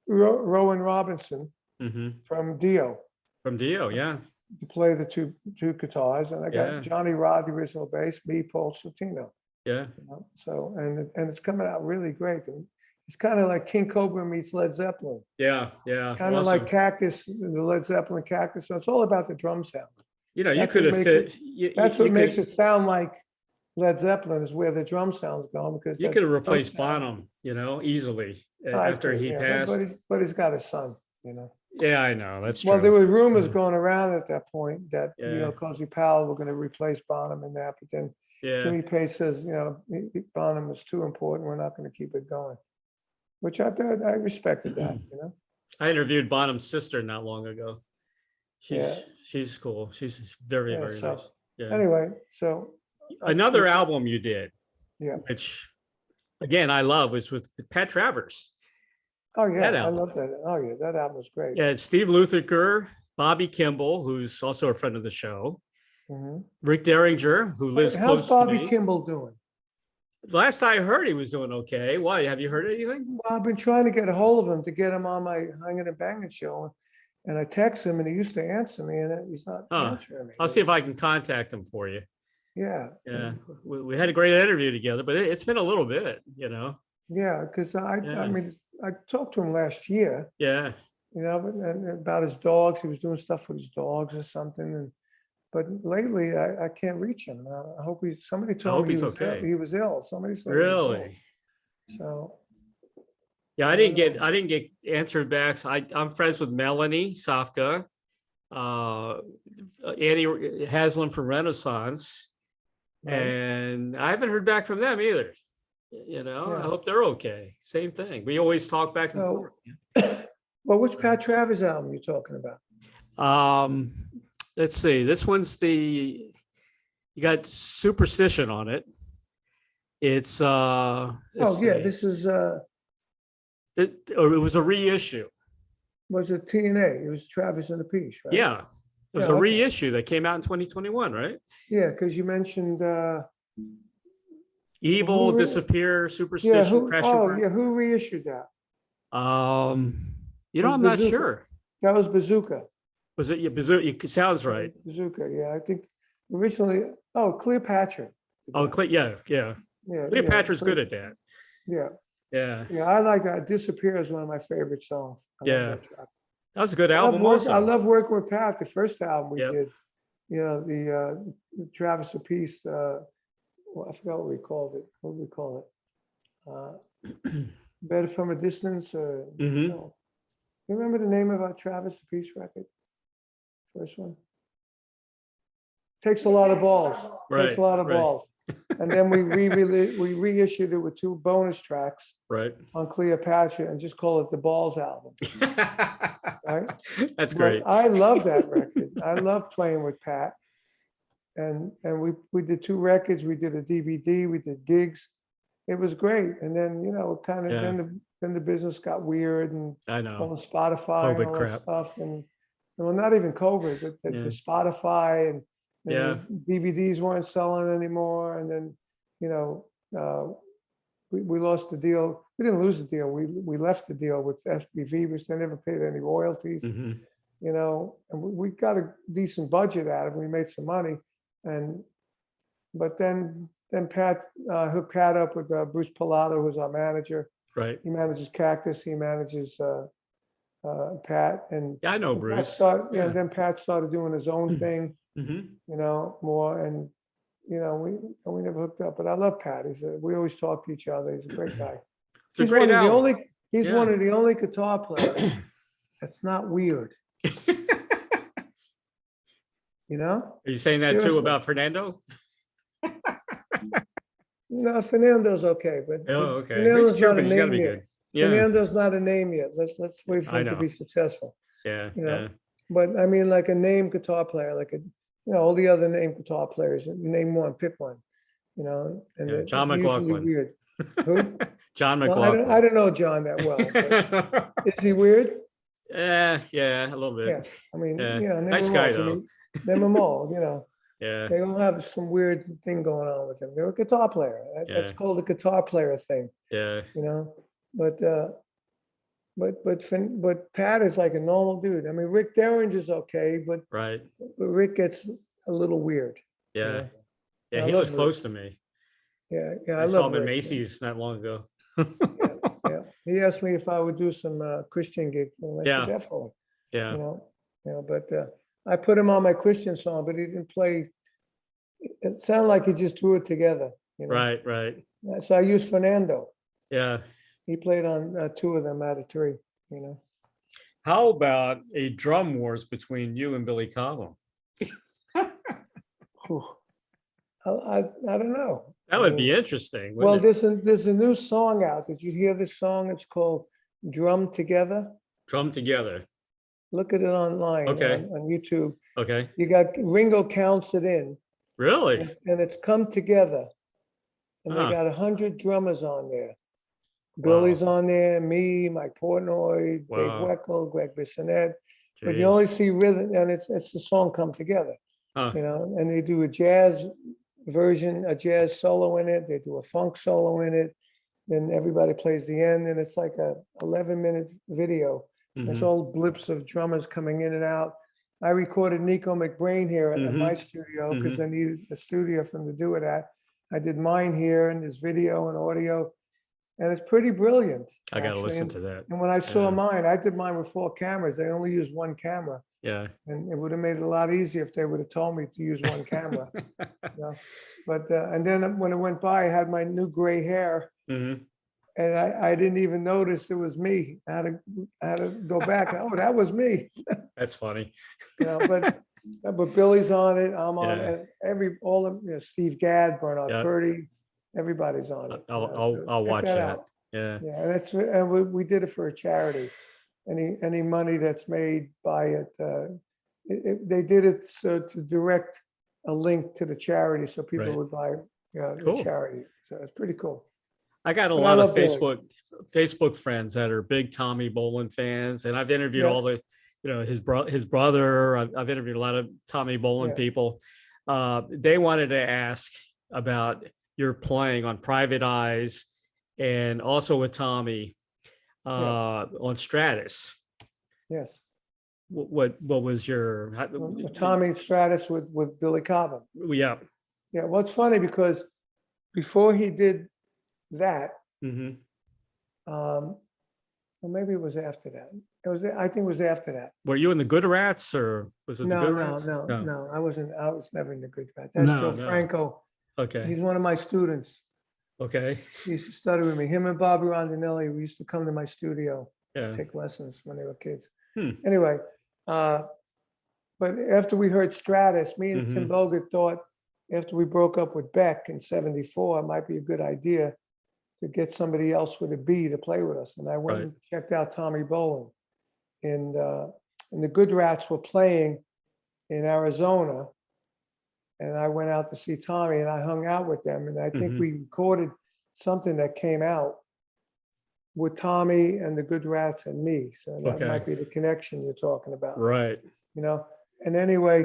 Rowan Robinson Mm-hmm. from Dio. From Dio, yeah. to play the two guitars, and I got Yeah. Johnny Rod, the original bass, me, Paul Sortino. Yeah. You know? So and it's coming out really great. And it's kind of like King Cobra meets Led Zeppelin. Yeah. Yeah. Kind of like Cactus, the Led Zeppelin Cactus. So it's all about the drum sound. You know, you That's could what have makes fit. That's what makes it sound like Led Zeppelin, is where the drum sound's going, because You that could have drum replaced sound- Bonham, you know, easily I after could, he yeah, passed. but he's got a son, you know. Yeah, I know. That's true. Well, there were rumors Yeah. going around at that point that, you Yeah. know, Cozy Powell were going to replace Bonham in that, but then Yeah. Jimmy Page says, you know, Bonham was too important. We're not going to keep it going, which I respected that, you know. I interviewed Bonham's sister not long ago. She's cool. She's very, Yeah, very so nice. Yeah. Anyway, so Another album you did, yeah. which again I love, was with Pat Travers. Oh yeah, That I album. love that. Oh yeah, that album was great. Yeah, it's Steve Lukather, Bobby Kimball, who's also a friend of the show, Mhm. Rick Derringer, who lives How's close Bobby to me. Kimball doing? Last I heard, he was doing okay. Why? Have you heard anything? Well, I've been trying to get a hold of him to get him on my Hanging and Banging show, and I text him, and he used to answer me, and he's not Huh. answering me. I'll see if I can contact him for you. Yeah. Yeah, we had a great interview together, but it's been a little bit, you know. Yeah, because I Yeah. mean, I talked to him last year, Yeah, you know, and about his dogs. He was doing stuff with his dogs or something, but lately I can't reach him. I hope somebody told hope me he's okay. he was ill. Somebody said he was ill. really. So Yeah, I didn't get answered back. So I'm friends with Melanie Safka, Annie Haslam from Renaissance, right. and I haven't heard back from them either. You know, I Yeah. hope they're okay. Same thing. We always talk back and So- forth. Well, which Pat Travers album you talking about? Let's see. This one's you got Superstition on it. It's Oh yeah, this is it was a reissue. was it TNA? It was Travis and Appice, right? Yeah. It was Yeah, a okay. reissue that came out in 2021, right? Yeah, because you mentioned Evil, Who Disappear, Superstition, Crash and Burn. who reissued that? You know, Was I'm not Bazooka. sure. That was Bazooka. Was it Bazooka? It sounds right. Bazooka, yeah. I think originally, Cleopatra. Oh, yeah. Yeah, Cleopatra's yeah, good at that. Yeah, Yeah. yeah, I like that. Disappear is one of my favorite songs. I love Yeah. that track. That was a good I love album work- also. I love working with Pat. The first album we Yep. did, you know, the Travis Appice. Well, I forgot what we called it. What did we call it? Better from a Distance. Mhm. No. You remember the name of our Travis Appice record? First one. Takes a lot of balls. Takes a Right, lot of right. balls. And then we reissued it with 2 bonus tracks Right. on Cleopatra and just call it the Balls album. Right? That's But great. I love that record. I love playing with Pat. And we did 2 records. We did a DVD. We did gigs. It was great. And then, you know, kind of Yeah. then the business got weird, and I all know. the Spotify COVID and all crap. that stuff. And well, not even COVID, but Yeah. the Spotify and Yeah. the DVDs weren't selling anymore. And then, you know, we lost the deal. We didn't lose the deal. We left the deal with FPV, which they never paid any royalties. Mhm. You know, and we got a decent budget out of it. We made some money, but then Pat hooked Pat up with Bruce Pilato, who's our manager. Right. He manages Cactus. He manages Pat, and Yeah, I know Pat Bruce. yeah, and then Pat started doing his own thing, Mhm. you know, more, and you know, we never hooked up. But I love Pat. We always talk to each other. He's a great guy. It's a great album. He's Yeah. one of the only guitar players that's not weird. You know? Are you saying that too Seriously. about Fernando? No, Fernando's okay, but Oh, okay. Fernando's He's not a Cuban. He's got to name be yet. good. Yeah. Fernando's not a name yet. Let's wait for I him to know. be successful. Yeah. You know, Yeah. But I mean, like a name guitar player, all the other name guitar players. You name one, pick one. You know, and Yeah, John they're usually McLaughlin. Weird. Who? John Well, McLaughlin. I don't know John that well. But is he weird? Yeah, a little bit. Yeah. I mean, Yeah. name Nice them guy, all. though. Name them all. You know, Yeah. they all have some weird thing going on with them. They're a guitar player. That's Yeah. called a guitar player thing. Yeah. You know, but but Pat is like a normal dude. I mean, Rick Derringer's okay, but Right. Rick gets a little weird. Yeah. You know? Yeah. I He love lives Rick. close to me. Yeah, I saw love him at Rick. Macy's not long ago. Yeah. He asked me if I would do some Christian gigs, and I Yeah. said definitely. Yeah. But I put him on my Christian song, but he didn't play. It sounded like he just threw it together. Right. Right. So I used Fernando. Yeah. He played on 2 of them out of 3. How about a drum wars between you and Billy Cobham? I don't know. That would be interesting. Well, Wouldn't it? there's a new song out. Did you hear this song? It's called Drum Together. Drum Together. Look at it online Okay. on YouTube. Okay. You got Ringo counts it in, Really? and it's Come Together. And they Huh. got 100 drummers on there. Wow. Billy's on there, me, Mike Portnoy, Dave Wow. Weckl, Greg Bissonette. But you Jeez. only see rhythm, and it's the song Come Together. Huh. And they do a jazz version, a jazz solo in it. They do a funk solo in it. Then everybody plays the end, and it's like a 11-minute video. It's Mhm. all blips of drummers coming in and out. I recorded Nico McBrain here at my studio because I needed a studio for him to do it at. I did mine here, and there's video and audio, and it's pretty brilliant. I got to actually. listen to that. And when I saw Yeah. mine, I did mine with 4 cameras. They only use 1 camera. Yeah. And it would have made it a lot easier if they would have told me to use 1 camera. But and then when it went by, I had my new gray hair, Mhm. and I didn't even notice it was me. I had to go back. Oh, that was me. That's funny. But Billy's on it. I'm on Yeah. it. All of Steve Gadd, Bernard Yeah. Purdy, everybody's on it. I'll watch check that. out. Yeah. Yeah, and we did it for a charity. Any money that's made by it, they did it so to direct a link to the charity so people Right. would buy the Cool. charity. So it's pretty cool. I got a But I lot of love Billy. Facebook friends that are big Tommy Bolin fans, and I've interviewed Yeah. all the, his brother. I've interviewed a lot of Tommy Bolin Yeah. people. They wanted to ask about your playing on Private Eyes, and also with Tommy on Stratus. Yes. What was your? Tommy Stratus with Billy Cobham. Yeah. Yeah. Well, it's funny because before he did that, Mm-hmm. or maybe it was after that. I think it was after that. Were you in the Good Rats, or was it the Good No, Rats? no. I was never in the Good Rat. That's Joe Franco. Okay. He's one of my students. Okay. He used to study with me. Him and Bobby Rondinelli, we used to come to my studio, Yeah. take lessons when they were kids. Hmm. Anyway, but after we heard Stratus, me and Tim Bogert thought after we broke up with Beck in '74, it might be a good idea to get somebody else with a B to play with us. And I went and checked out Tommy Bolin. And the Good Rats were playing in Arizona. And I went out to see Tommy, and I hung out with them. And I think we recorded something that came out with Tommy and the Good Rats and me. So that might be the connection you're talking about. Right. And anyway,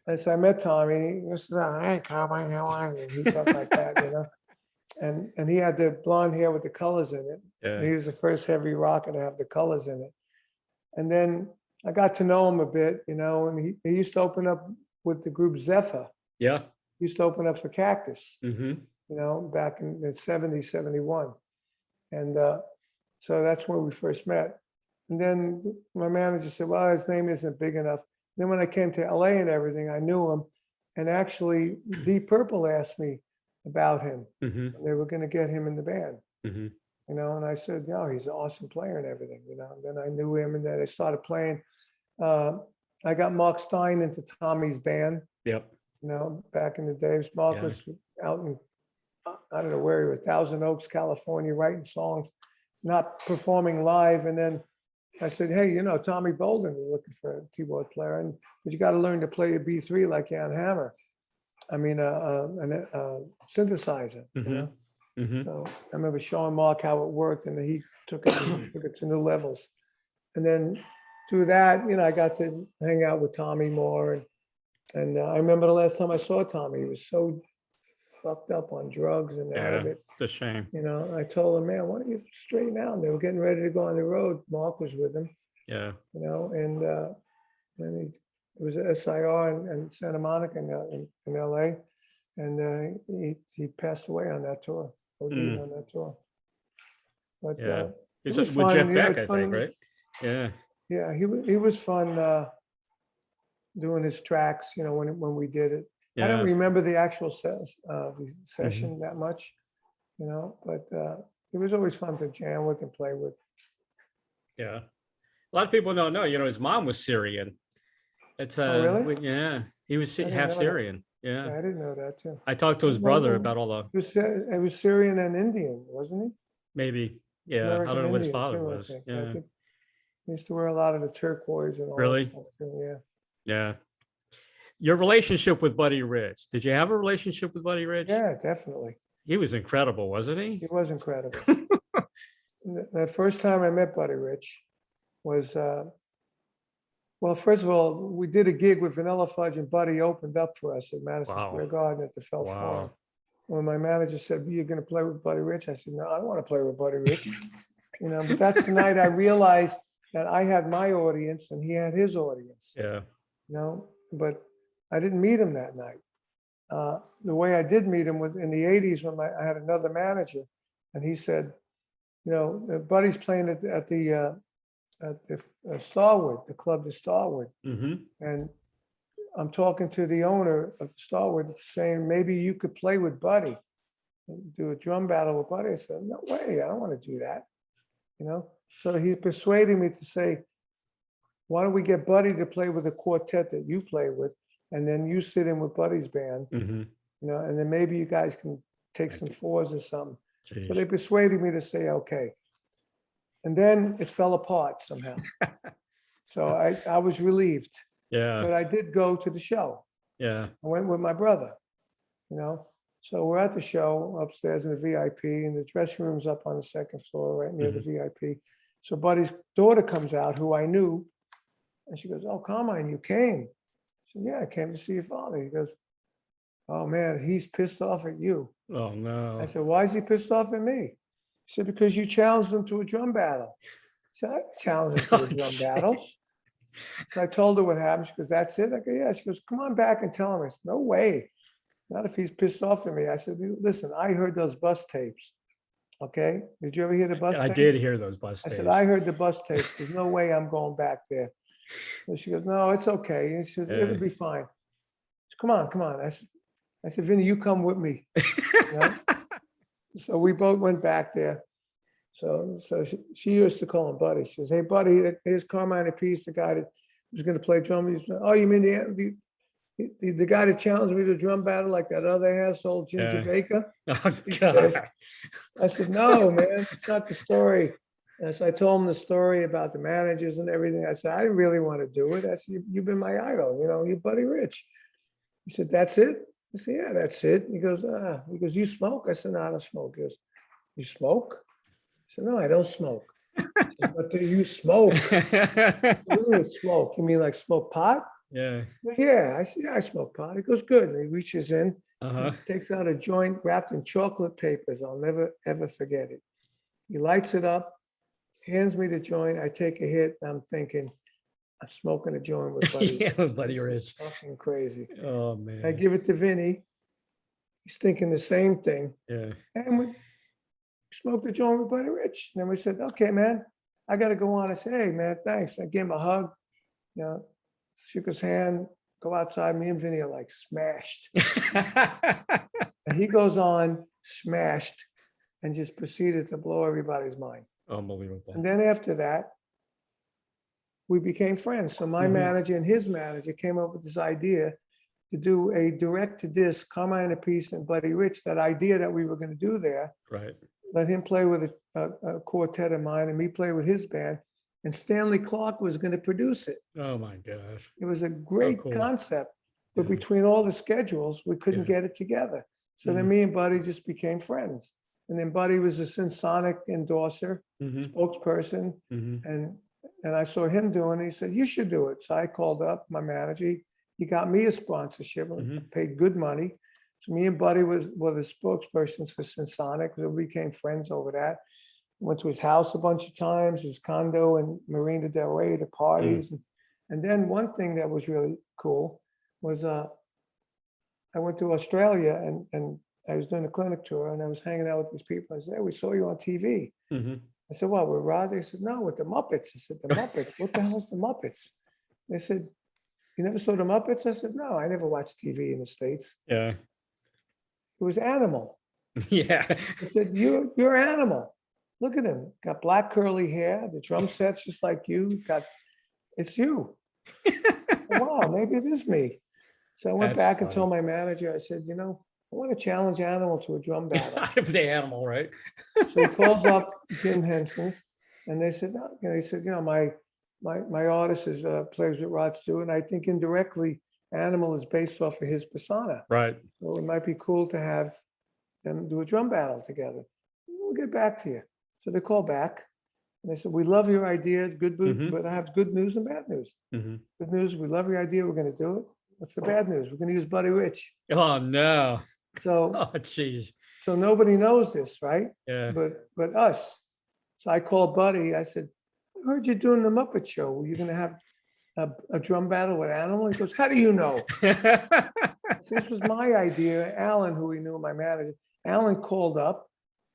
as I met Tommy, he said, "Hey, Carmine, how are you?" He talked like that, And he had the blonde hair with the colors in it. Yeah. And he was the first heavy rocker to have the colors in it. And then I got to know him a bit, and he used to open up with the group Zephyr. Yeah. He used to open up for Cactus, Mm-hmm. back in the 70, 71. And so that's where we first met. And then my manager said, well, his name isn't big enough. Then when I came to LA and everything, I knew him. And actually, Deep Purple asked me about him. Mm-hmm. They were going to get him in the band. Mm-hmm. And I said, he's an awesome player and everything, And then I knew him, and then I started playing. I got Mark Stein into Tommy's band. Yep. Back in the days. Mark was out in, I don't know where he was, Thousand Oaks, California, writing songs, not performing live. And then I said, hey, Tommy Bolden is looking for a keyboard player, but you got to learn to play a B3 like Jan Hammer. I mean, a synthesizer. Mm-hmm. So I remember showing Mark how it worked, and he took it to new levels. And then through that, I got to hang out with Tommy more. And I remember the last time I saw Tommy, he was so fucked up on drugs and out of Yeah, it. it's a shame. You know, I told him, man, why don't you straighten out? And they were getting ready to go on the road. Mark was with him, Yeah. you know, and it was at SIR in Santa Monica in LA. And he passed away on that tour, OD'd on that tour. But Yeah. it It's was with fun. Jeff Yeah, Beck, it's I fun. think, right? Yeah. Yeah, he was fun doing his tracks, you know, when we did it. I don't Yeah. remember the actual the session that much, you know, but it was always fun to jam with and play with. Yeah. A lot of people don't know, you know, his mom was Syrian. It's Oh, really? yeah, he was I didn't half know that. Syrian. Yeah, Yeah. I didn't know that too. I talked to his brother about all the It was Syrian and Indian, wasn't he? maybe. Yeah. I American don't know what his Indian father too, I was. think. Yeah. I think he used to wear a lot of the turquoise and all that Really? stuff too. Yeah. Yeah. Your relationship with Buddy Rich. Did you have a relationship with Buddy Rich? Yeah, definitely. He was incredible, wasn't he? He was incredible. The first time I met Buddy Rich was, well, first of all, we did a gig with Vanilla Fudge and Buddy opened up for us at Madison Wow. Square Garden at the Felt Wow. Forum. When my manager said, you're going to play with Buddy Rich, I said, no, I don't want to play with Buddy Rich. You know, but that's the night I realized that I had my audience and he had his audience. Yeah. You know, but I didn't meet him that night. The way I did meet him was in the 80s when I had another manager, and he said, you know, Buddy's playing at the Starwood, the club to Starwood. Mm-hmm. And I'm talking to the owner of Starwood saying, maybe you could play with Buddy, do a drum battle with Buddy. I said, no way, I don't want to do that. You know, so he persuaded me to say, why don't we get Buddy to play with a quartet that you play with, and then you sit in with Buddy's band, Mm-hmm. you know, and then maybe you guys can take some fours or something. So Jeez. they persuaded me to say, okay. And then it fell apart somehow. So I was relieved, Yeah. but I did go to the show. Yeah. I went with my brother, you know. So we're at the show upstairs in the VIP, and the dressing room's up on the second floor, right near the VIP. So Buddy's daughter comes out, who I knew, and she goes, "Oh, Carmine, you came." I said, "Yeah, I came to see your father." He goes, "Oh man, he's pissed off at you." Oh no. I said, "Why is he pissed off at me?" He said, "Because you challenged him to a drum battle." I said, "I challenged him to a drum battle." So I told her what happened. She goes, "That's it?" I go, "Yeah." She goes, "Come on back and tell him." I said, "No way. Not if he's pissed off at me." I said, "Listen, I heard those bus tapes. Okay. Did you ever hear the bus I tapes?" did hear those bus I tapes. said, "I heard the bus tapes. There's no way I'm going back there." So she goes, "No, it's okay." And she says, "It'll be fine." I said, "Come on, come on." I said, "Vinny, you come with me." You know? So we both went back there. So she used to call him Buddy. She says, "Hey, Buddy, here's Carmine Appice, the guy that was going to play drum." He said, "Oh, you mean the guy that challenged me to drum battle like that other asshole, Ginger Yeah. Baker?" Oh, He God. says, I said, "No, man, it's not the story." And so I told him the story about the managers and everything. I said, "I didn't really want to do it." I said, "You've been my idol, you know, you're Buddy Rich." He said, "That's it?" I said, "Yeah, that's it." He goes, "You smoke?" I said, "No, I don't smoke." He goes, "You smoke?" I said, "No, I don't smoke." He said, "But do you smoke?" I said, "What do you mean smoke? You mean like smoke pot?" Yeah. He goes, "Yeah." I said, "Yeah, I smoke pot." He goes, "Good." And he reaches in, Uh-huh. takes out a joint wrapped in chocolate papers. I'll never, ever forget it. He lights it up, hands me the joint. I take a hit. And I'm thinking, I'm smoking a joint with Buddy. Yeah, with Buddy This is Rich. fucking crazy. Oh I man. give it to Vinny. He's thinking the same thing. Yeah. And we smoked a joint with Buddy Rich. And then we said, "Okay, man, I got to go on." I said, "Hey, man, thanks." I gave him a hug, you know, shook his hand, go outside. Me and Vinny are like smashed. And he goes on, smashed, and just proceeded to blow everybody's mind. Unbelievable. And then after that, we became friends. So my manager and his manager came up with this idea to do a direct-to-disc, Carmine Appice and Buddy Rich, that idea that we were going to do there. Right. Let him play with a quartet of mine and me play with his band. And Stanley Clarke was going to produce it. Oh my gosh. It was a great cool. concept, but Yeah. between all the schedules, we couldn't Yeah. get it together. So then me and Buddy just became friends. And then Buddy was a Synsonic endorser, spokesperson, and I saw him doing it. He said, "You should do it." So I called up my manager. He got me a sponsorship, paid good money. So me and Buddy were the spokespersons for Sensonic. We became friends over that. Went to his house a bunch of times, his condo in Marina del Rey to parties. And then one thing that was really cool was I went to Australia and I was doing a clinic tour and I was hanging out with these people. I said, hey, we saw you on TV. I said, what, with Rod? They said, no, with the Muppets. I said, the Muppets? What the hell is the Muppets? They said, you never saw the Muppets? I said, no, I never watched TV in the States. Yeah. It was Animal. Yeah. I said, you're Animal. Look at him. Got black curly hair. The drum set's just like you. It's you. Wow, maybe it is me. So I went back and told my manager, I said, I want to challenge Animal to a drum battle. The Animal, right? So he calls up Jim Henson, and they said, no, he said, my artist plays with Rod Stewart, and I think indirectly Animal is based off of his persona. Right. So it might be cool to have them do a drum battle together. We'll get back to you. So they called back, and they said, we love your idea. Good news, but I have good news and bad news. Good news, we love your idea. We're going to do it. What's the bad news? We're going to use Buddy Rich. Oh, no. So, oh, geez. So nobody knows this, right? Yeah. But us. So I called Buddy. I said, I heard you doing the Muppet Show. Were you going to have a drum battle with Animal? He goes, how do you know? So this was my idea. Alan, who he knew, my manager, Alan called up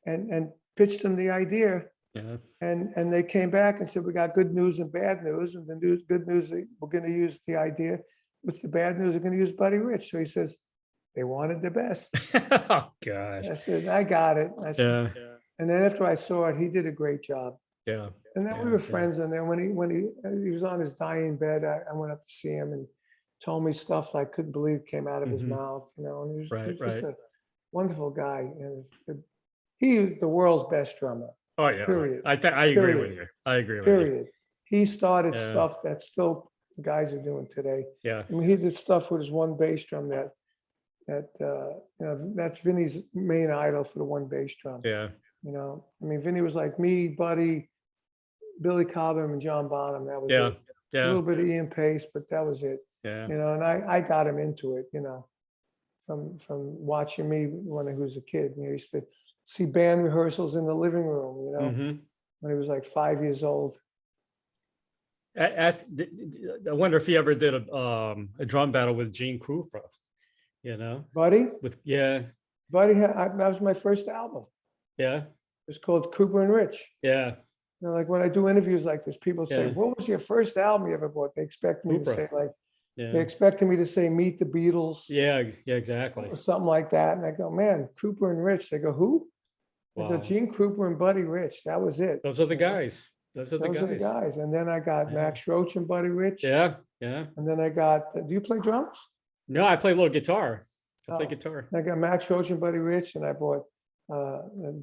and pitched him the idea. Yeah. And they came back and said, we got good news and bad news. And the good news, we're going to use the idea. What's the bad news? We're going to use Buddy Rich. So he says, they wanted the best. Oh, gosh. I said, I got it. I said, and then after I saw it, he did a great job. Yeah. And then we were friends. And then when he was on his dying bed, I went up to see him and told me stuff I couldn't believe came out of his mouth, and he was just a wonderful guy. And he was the world's best drummer. Oh, yeah. Period. I agree with you. I agree with you. Period. He started stuff that still guys are doing today. Yeah. I mean, he did stuff with his one bass drum that's Vinny's main idol for the one bass drum. Yeah. I mean, Vinny was like me, Buddy, Billy Cobham, and John Bonham. That was it. Yeah. A little bit of Ian Pace, but that was it. Yeah. And I got him into it, from watching me when he was a kid. He used to see band rehearsals in the living room, when he was like 5 years old. I wonder if he ever did a drum battle with Gene Krupa, Buddy? Buddy, that was my first album. Yeah. It was called Cooper and Rich. Yeah. Like when I do interviews like this, people say, what was your first album you ever bought? They expect me to say they expected me to say Meet the Beatles. Yeah, exactly. Or something like that. And I go, man, Cooper and Rich. They go, who? Wow. I go, Gene Krupa and Buddy Rich. That was it. Those are the guys. Those are the guys. And then I got Max Roach and Buddy Rich. Yeah. And then I got, do you play drums? No, I play a little guitar. I play guitar. I got Max Roach and Buddy Rich, and I bought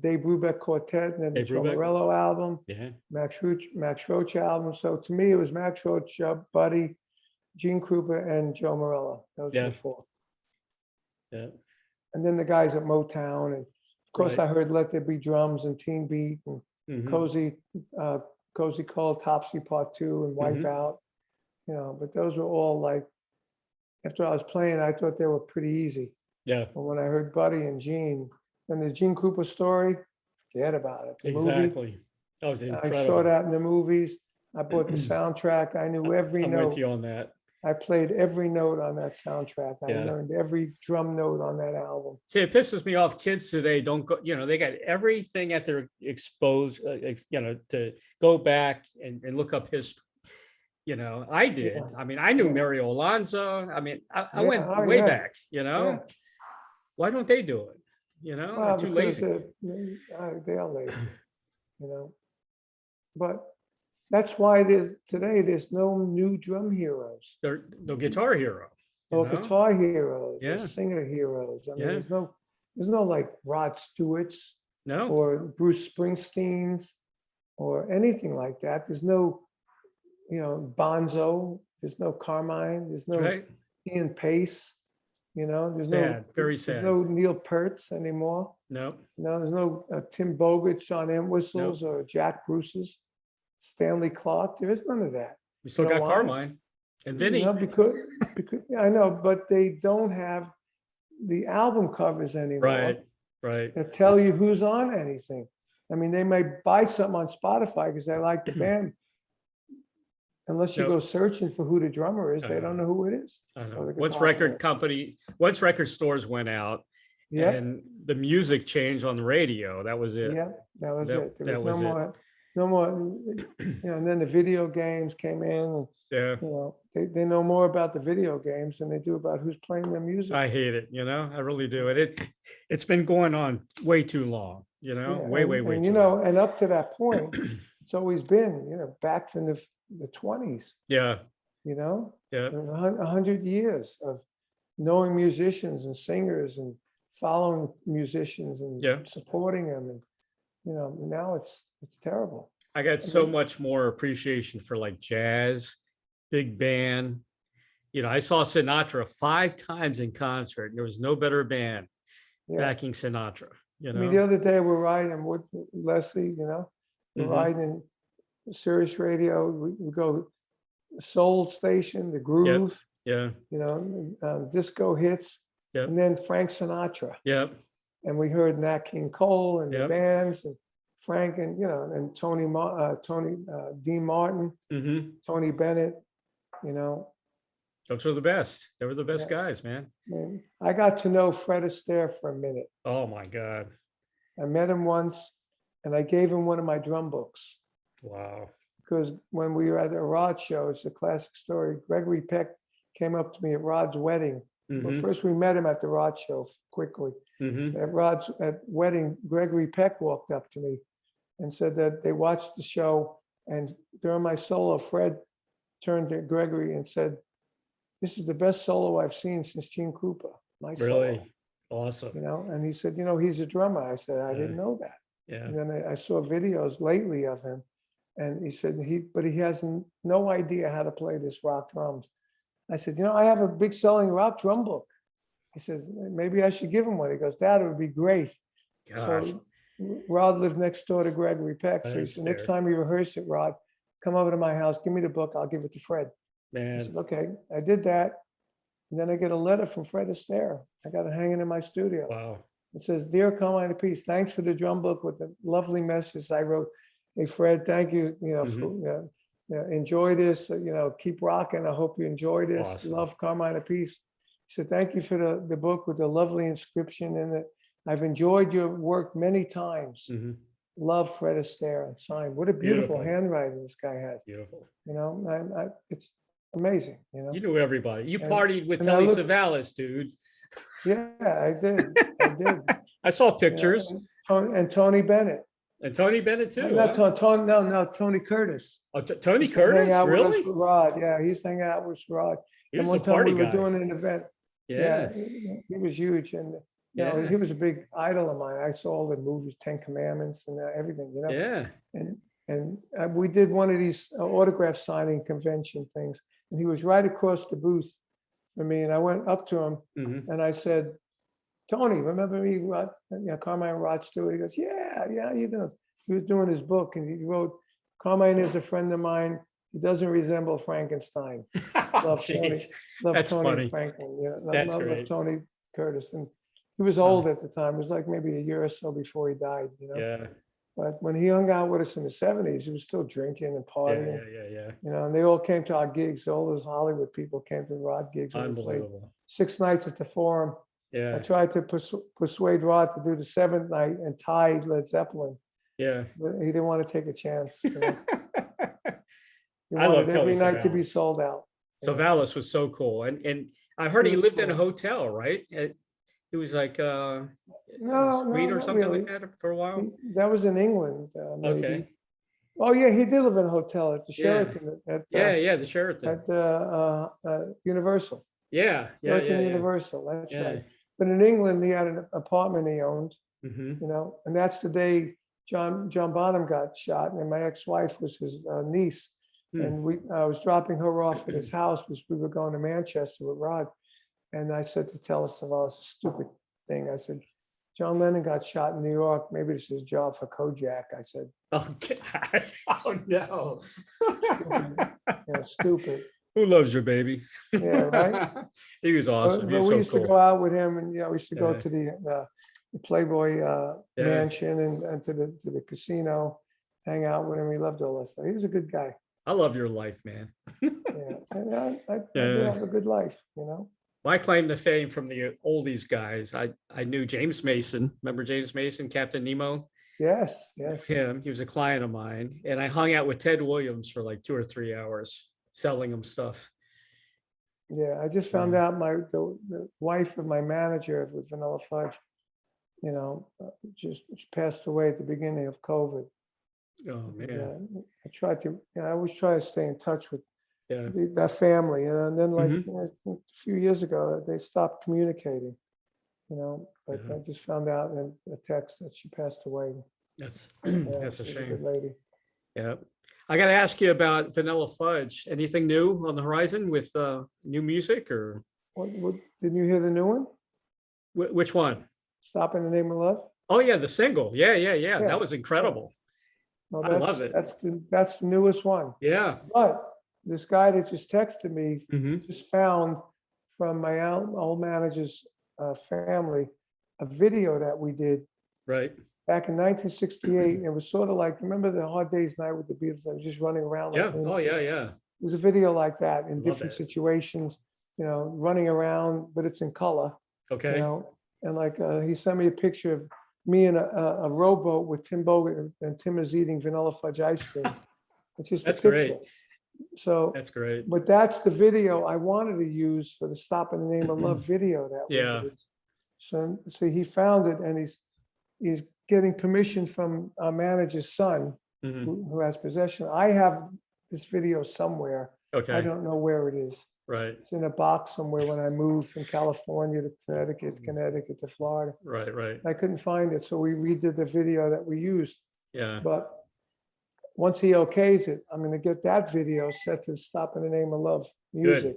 Dave Brubeck Quartet, and then the Joe Morello album. Yeah. Max Roach album. So to me, it was Max Roach, Buddy, Gene Krupa, and Joe Morello. Those were the four. Yeah. And then the guys at Motown, and of course I heard Let There Be Drums and Teen Beat and Cozy Cold, Topsy Part 2 and Wipeout. But those were all like, after I was playing, I thought they were pretty easy. Yeah. But when I heard Buddy and Gene, and the Gene Krupa story, forget about it. Exactly. That was incredible. I saw that in the movies. I bought the soundtrack. I knew every note. I'm with you on that. I played every note on that soundtrack. I learned every drum note on that album. See, it pisses me off. Kids today don't go, they got everything at their to go back and look up history. I did. Yeah. I mean, I knew Mario Alonso. I mean, I went way back, Yeah. Why don't they do it? They're too lazy. They are lazy, But that's why there's no new drum heroes. There's no guitar hero. No guitar heroes. No singer heroes. I mean, there's no like Rod Stewart's. No. Or Bruce Springsteen's, or anything like that. There's no, Bonzo. There's no Carmine. There's no Ian Pace. There's very sad. There's no Neil Peart's anymore. No. There's no Tim Bogert, Sean Entwistles, or Jack Bruce's, Stanley Clark. There is none of that. We still got Carmine and Vinny. Because I know, but they don't have the album covers anymore Right. that tell you who's on anything. I mean, they may buy something on Spotify because they like the band. Unless you Nope. go searching for who the drummer is, I they don't know who it is. I know. Or the Once guitar player. once record stores went out Yeah, and the music changed on the radio, that was it. yeah, that was That- it. There that was was it. no more, and then the video games came in, and, Yeah. they know more about the video games than they do about who's playing their music. I hate it, I really do. It's been going on way too long, Yeah, way and, too long. and up to that point, it's always been, back from the 20s, Yeah, yeah, yeah, 100 years of knowing musicians and singers and following musicians and Yeah. supporting them, and now it's terrible. I got so much more appreciation for like jazz, big band. I saw Sinatra 5 times in concert, and there was no better band Yeah. backing Sinatra. I mean, the other day we're riding with Leslie, we're Mhm. riding in Sirius Radio. We go Soul Station, The Groove, Yeah, disco hits, Yep. and then Frank Sinatra. yeah, And we heard Nat King Cole and the Yep. bands, and Frank, and Tony Dean Martin, hmm Tony Bennett. Those were the best. They were the best Yeah. guys, man. And I got to know Fred Astaire for a minute. Oh my God. I met him once, and I gave him one of my drum books. Wow. Because when we were at a Rod show, it's a classic story. Gregory Peck came up to me at Rod's wedding. Well, hmm first we met him at the Rod show quickly. hmm At Rod's wedding, Gregory Peck walked up to me and said that they watched the show, and during my solo, Fred turned to Gregory and said, "This is the best solo I've seen since Gene Krupa." My Really solo, awesome. and he said, he's a drummer. I said, I didn't know that. Yeah. And then I saw videos lately of him, and he said he has no idea how to play this rock drums. I said, I have a big selling rock drum book. He says, maybe I should give him one. He goes, Dad, it would be great. Gosh. So Rod lived next door to Gregory Peck. So he Nice said, next there. time you rehearse it, Rod, come over to my house, give me the book, I'll give it to Fred. I Man. said, okay. I did that. And then I get a letter from Fred Astaire. I got it hanging in my studio. Wow. It says, Dear Carmine Appice, thanks for the drum book with the lovely message I wrote. Hey, Fred, thank you, for, enjoy this, keep rocking. I hope you enjoy this. Awesome. Love, Carmine Appice. He said, thank you for the book with the lovely inscription in it. I've enjoyed your work many times. hmm Love, Fred Astaire. Signed. What a beautiful Beautiful. handwriting this guy has. Beautiful. It's amazing. You knew everybody. You And- partied with and I Telly looked- Savalas, dude. Yeah, I did. I did. I saw pictures. And Tony Bennett. And Tony Bennett too. Not huh? Tony, no, Tony Curtis. Oh, Tony Used to hang Curtis, out with us really? with Rod. Yeah, he's hanging out with Rod. He And was a one time party we were guy. doing an event. Yeah. He was huge, and Yeah. he was a big idol of mine. I saw all the movies, Ten Commandments, and everything. Yeah. And we did one of these autograph signing convention things, and he was right across the booth from me, and I went up to him hmm and I said, Tony, remember me, Rod, Carmine, Rod Stewart? He goes, yeah, you know. He was doing his book, and he wrote, Carmine is a friend of mine. He doesn't resemble Frankenstein. Love Tony. Jeez. Love That's Tony funny. Franklin. That's love great. Tony Curtis. And he was old at the time. It was like maybe a year or so before he died, Yeah. But when he hung out with us in the 70s, he was still drinking and Yeah. partying. Yeah. And they all came to our gigs. All those Hollywood people came to Rod gigs. When we played Unbelievable. 6 nights at the Forum. I Yeah. tried to persuade Rod to do the 7th night and tie Led Zeppelin. Yeah. But he didn't want to take a chance. He I love wanted every Telly night to be Savalas. sold out. Savalas was so cool. And I heard he He was lived in a cool. hotel, right? It was like No, suite or not something really. like that for a while. That was in England, maybe. Okay. Oh yeah, he did live in a hotel at the Yeah. Sheraton Yeah. The Sheraton. at Universal. Yeah. Sheraton Universal. That's Yeah. right. But in England, he had an apartment he owned. hmm And that's the day John Bonham got shot, and my ex-wife was his niece. Hmm. And I was dropping her off at his house because we were going to Manchester with Rod. And I said to Telly Savalas, a stupid thing. I said, John Lennon got shot in New York. Maybe this is a job for Kojak. I said, Oh God. Oh no. stupid. Who loves your baby? Yeah, right. He was awesome. He But was we so used to cool. go out with him, and we used to go Yeah. to the Playboy Yeah. mansion and to the casino, hang out with him. We loved all that stuff. He was a good guy. I love your life, man. Yeah, and I did Yeah. have a good life, My claim to fame from the oldies guys, I knew James Mason. Remember James Mason, Captain Nemo? Yes, yes. Him. He was a client of mine. And I hung out with Ted Williams for like 2 or 3 hours selling him stuff. Yeah, I just found out the wife of my manager with Vanilla Fudge, just passed away at the beginning of COVID. Oh, man. And, I always try to stay in touch with Yeah. that family. And then Mhm. a few years ago, they stopped communicating, but Yeah. I just found out in a text that she passed away. That's Yeah, that's a she was good shame. lady. Yeah. I got to ask you about Vanilla Fudge. Anything new on the horizon with new music or What, didn't you hear the new one? which one? Stop in the Name of Love? Oh, yeah, the single. Yeah. Yeah. That was incredible. Well, I love it. That's the newest one. Yeah. But this guy that just texted me Mhm. just found from my old manager's family a video that we did Right. back in 1968. It was sort of like, remember the Hard Day's Night with the Beatles? I was just running around. Yeah. Like Oh, lunatics? yeah. It was a video like that in Love different that. situations, running around, but it's in color, Okay. and like he sent me a picture of me in a rowboat with Tim Bogan, and Tim is eating Vanilla Fudge ice cream. It's just That's a picture. great. So, That's great. but that's the video I wanted to use for the Stop in the Name of Love video that we Yeah. did. So he found it, and he's getting permission from our manager's son, Mhm. who has possession. I have this video somewhere. I Okay. don't know where it is. Right. It's in a box somewhere when I moved from California to Connecticut to Florida. Right. I couldn't find it, so we redid the video that we used. Yeah. But once he okays it, I'm going to get that video set to Stop in the Name of Love music,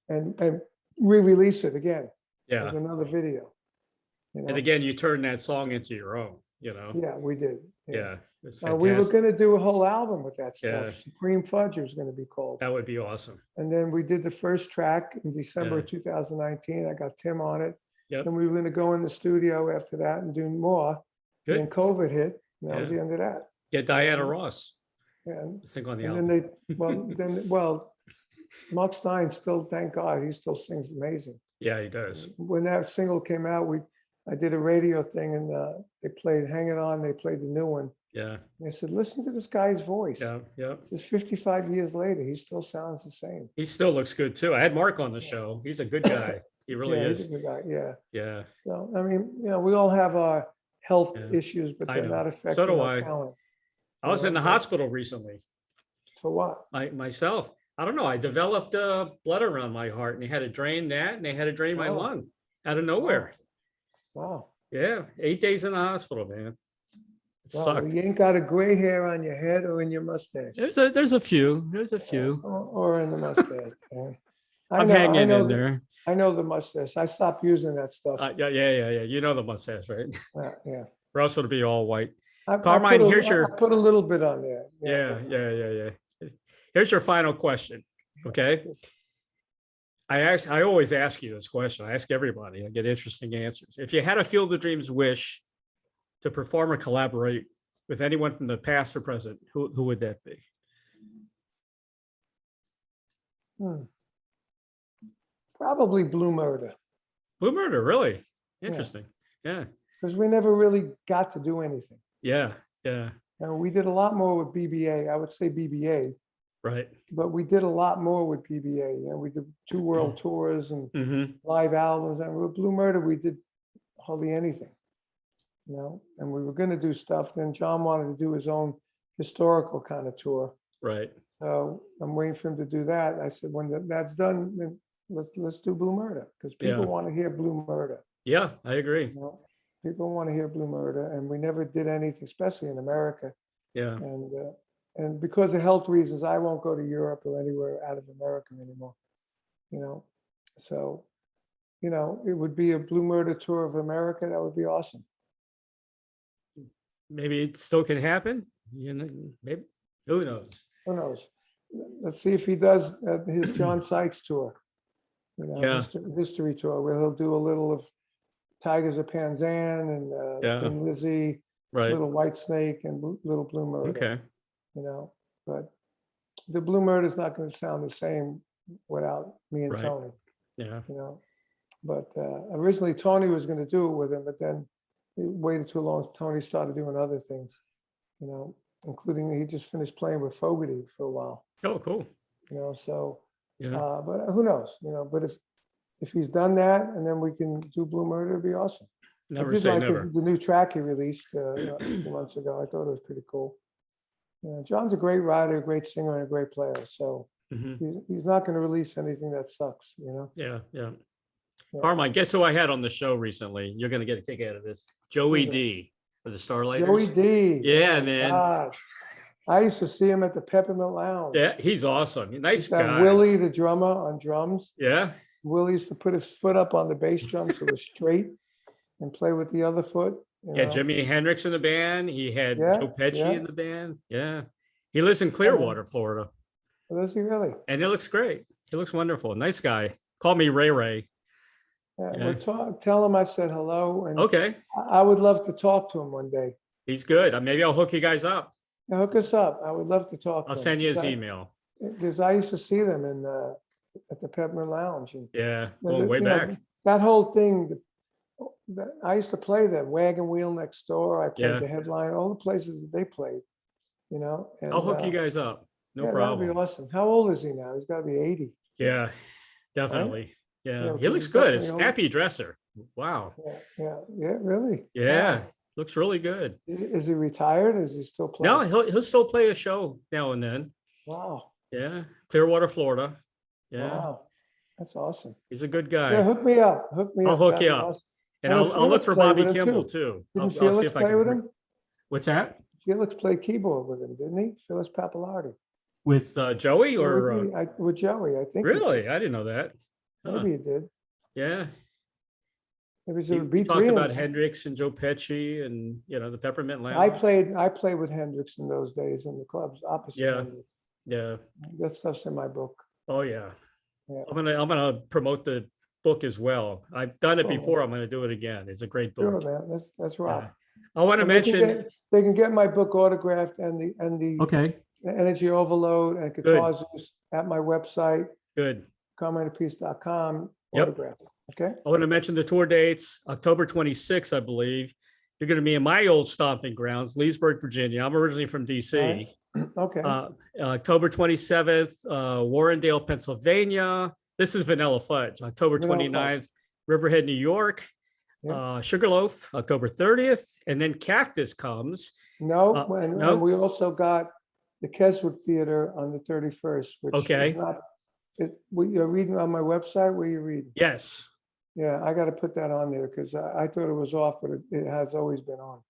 and re-release it again Yeah. as another video. And again, you turn that song into your own, Yeah, we did. Yeah. It's We were fantastic. going to do a whole album with that stuff. Yeah. Supreme Fudge was going to be called. That would be awesome. And then we did the first track in December Yeah. of 2019. I got Tim on it. Yep. And we were going to go in the studio after that and do more. And then Good. COVID hit, and that was Yeah. the end of that. Get Diana Ross. And, Sing on the and album. then Mark Stein still, thank God, he still sings amazing. Yeah, he does. When that single came out, I did a radio thing, and they played Hanging On. They played the new one. Yeah. And I said, listen to this guy's voice. Yeah. It's 55 years later, he still sounds the same. He still looks good too. I had Mark on the show. He's a good guy. He really Yeah, he's is. a good guy. Yeah. Yeah. So, I mean, we all have our health Yeah. issues, but I they're know. not So affecting do our I. talent. I was in the but- hospital recently. For what? Myself. I don't know. I developed blood around my heart, and they had to drain that, and they had to drain my Wow. lung out of nowhere. Wow. Yeah, 8 days in the hospital, man. It Wow. sucked. You ain't got a gray hair on your head or in your mustache. There's a few. There's a few. Or in the mustache. Yeah. I'm hanging in there. I know the mustache. I stopped using that stuff. Yeah. You know the mustache, right? Yeah. Or else it'll be all white. I Carmine, put a- here's your- I put a little bit on there. Yeah. Here's your final question. Okay. I always ask you this question. I ask everybody. I get interesting answers. If you had a Field of Dreams wish to perform or collaborate with anyone from the past or present, who would that be? Probably Blue Murder, Blue Murder, really? Interesting. Yeah. because we never really got to do anything. Yeah. And we did a lot more with BBA. I would say BBA, Right. but we did a lot more with BBA. We did 2 world tours and Mm-hmm. live albums. And with Blue Murder, we did hardly anything, and we were going to do stuff. Then John wanted to do his own historical kind of tour. Right. So I'm waiting for him to do that. I said, when that's done, then let's do Blue Murder, because people Yeah. want to hear Blue Murder. Yeah, I agree. People want to hear Blue Murder, and we never did anything, especially in America. Yeah. And because of health reasons, I won't go to Europe or anywhere out of America anymore. So, it would be a Blue Murder tour of America. That would be awesome. Maybe it still can happen. Maybe. Who knows? Who knows? let's see if he does his John Sykes tour, Yeah. history tour, where he'll do a little of Tigers of Panzan and Yeah. Thin Lizzy, Right. Little White Snake, and Little Blue Murder. Okay. But the Blue Murder is not going to sound the same without me and Right. Tony. Yeah. But originally Tony was going to do it with him, but then he waited too long. Tony started doing other things, including he just finished playing with Fogerty for a while. Oh, cool. So, Yeah. but who knows, but if he's done that and then we can do Blue Murder, it'd be awesome. Never I did say like never. the new track he released a few months ago. I thought it was pretty cool. John's a great writer, a great singer, and a great player. So he's not going to release anything that sucks, Yeah. Yeah. Carmine, guess who I had on the show recently? You're going to get a kick out of this. Joey D of the Starlighters. Joey D. Yeah, Oh, man. God. I used to see him at the Peppermint Lounge. Yeah, he's awesome. Nice guy. Willie, the drummer, on drums. Yeah. Willie used to put his foot up on the bass drum so it was straight and play with the other foot. Yeah, Jimi Hendrix in the band. He had Joe Pesci in the band. Yeah. He lives in Clearwater, Florida. Does he really? And he looks great. He looks wonderful. Nice guy. Call me Ray Ray. Yeah. Well, tell him I said hello. And okay. I would love to talk to him one day. He's good. Maybe I'll hook you guys up. Yeah, hook us up. I would love to talk to him. I'll send you his email. Because I used to see them at the Peppermint Lounge. And, yeah, going way back. That whole thing, I used to play the Wagon Wheel next door. I played the Headline, all the places that they played, And, I'll hook you guys up. No problem. That'd be awesome. How old is he now? He's got to be 80. Yeah, definitely. Right? Yeah, he because looks good. A snappy dresser. Wow. Yeah, really. Yeah, wow. Looks really good. Is he retired? Is he still playing? No, he'll still play a show now and then. Wow. Yeah, Clearwater, Florida. Yeah. Wow, that's awesome. He's a good guy. Yeah, hook me up. I'll hook you up. Awesome. And I'll look for Bobby Kimball too. Didn't Felix see if play with him? What's that? Felix played keyboard with him, didn't he? Phyllis Pappalardi. With Joey or? With Joey, I think. Really? I didn't know that. Maybe he did. Yeah. It was we talked about Hendrix and Joe Pesci and the Peppermint Lounge. I played with Hendrix in those days in the clubs opposite. Hendrix. Yeah. That stuff's in my book. Oh yeah. I'm gonna promote the book as well. I've done it before. I'm gonna do it again. It's a great book. Sure, man. That's right. I want to mention they can get my book autographed and the okay. Energy Overload and Guitar Zeus at my website. Good. CarmineAppice.com. Autographed. Okay. I want to mention the tour dates. October 26th, I believe. You're going to be in my old stomping grounds, Leesburg, Virginia. I'm originally from DC. Right. Okay. October 27th, Warrendale, Pennsylvania. This is Vanilla Fudge. October 29th, Riverhead, New York. Sugarloaf, October 30th. And then Cactus comes. And we also got the Keswick Theater on the 31st. Which is not, you're reading on my website? Where you reading? Yes. Yeah, I got to put that on there because I thought it was off, but it has always been on.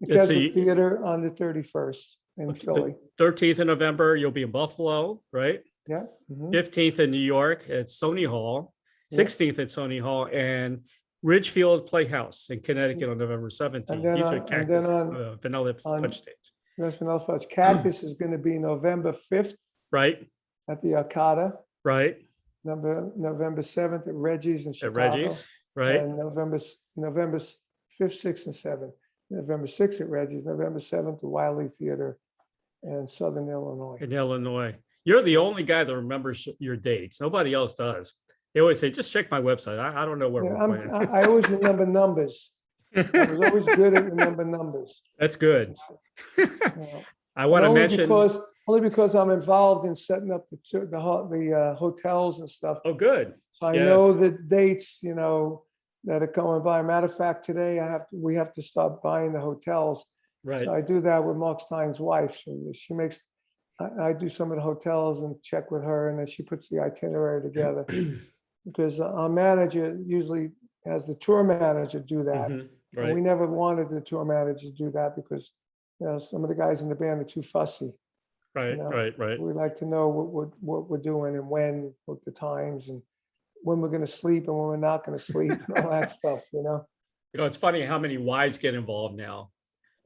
The Keswick Theater on the 31st in Philly. 13th of November, you'll be in Buffalo, right? Yeah. 15th in New York at Sony Hall. 16th at Sony Hall, and Ridgefield Playhouse in Connecticut on November 17th. These are Cactus Vanilla Fudge dates. That's Vanilla Fudge. Cactus is going to be November 5th. Right. At the Arcada. Right. November 7th at Reggie's in Chicago. At Reggie's, right. And November 5th, 6th, and 7th. November 6th at Reggie's, November 7th at Wiley Theater in Southern Illinois. In Illinois. You're the only guy that remembers your dates. Nobody else does. They always say, just check my website. I don't know where we're playing. I always remember numbers. I was always good at remembering numbers. That's good. I want to mention... Only because I'm involved in setting up the hotels and stuff. Oh, good. So I know the dates, that are going by. Matter of fact, today we have to start buying the hotels. Right. So I do that with Mark Stein's wife. She makes. I do some of the hotels and check with her, and then she puts the itinerary together. Because our manager usually has the tour manager do that. Mm-hmm. Right. And we never wanted the tour manager to do that because some of the guys in the band are too fussy. Right. We like to know what we're doing and when, with the times, and when we're going to sleep and when we're not going to sleep, and all that stuff. It's funny how many wives get involved now.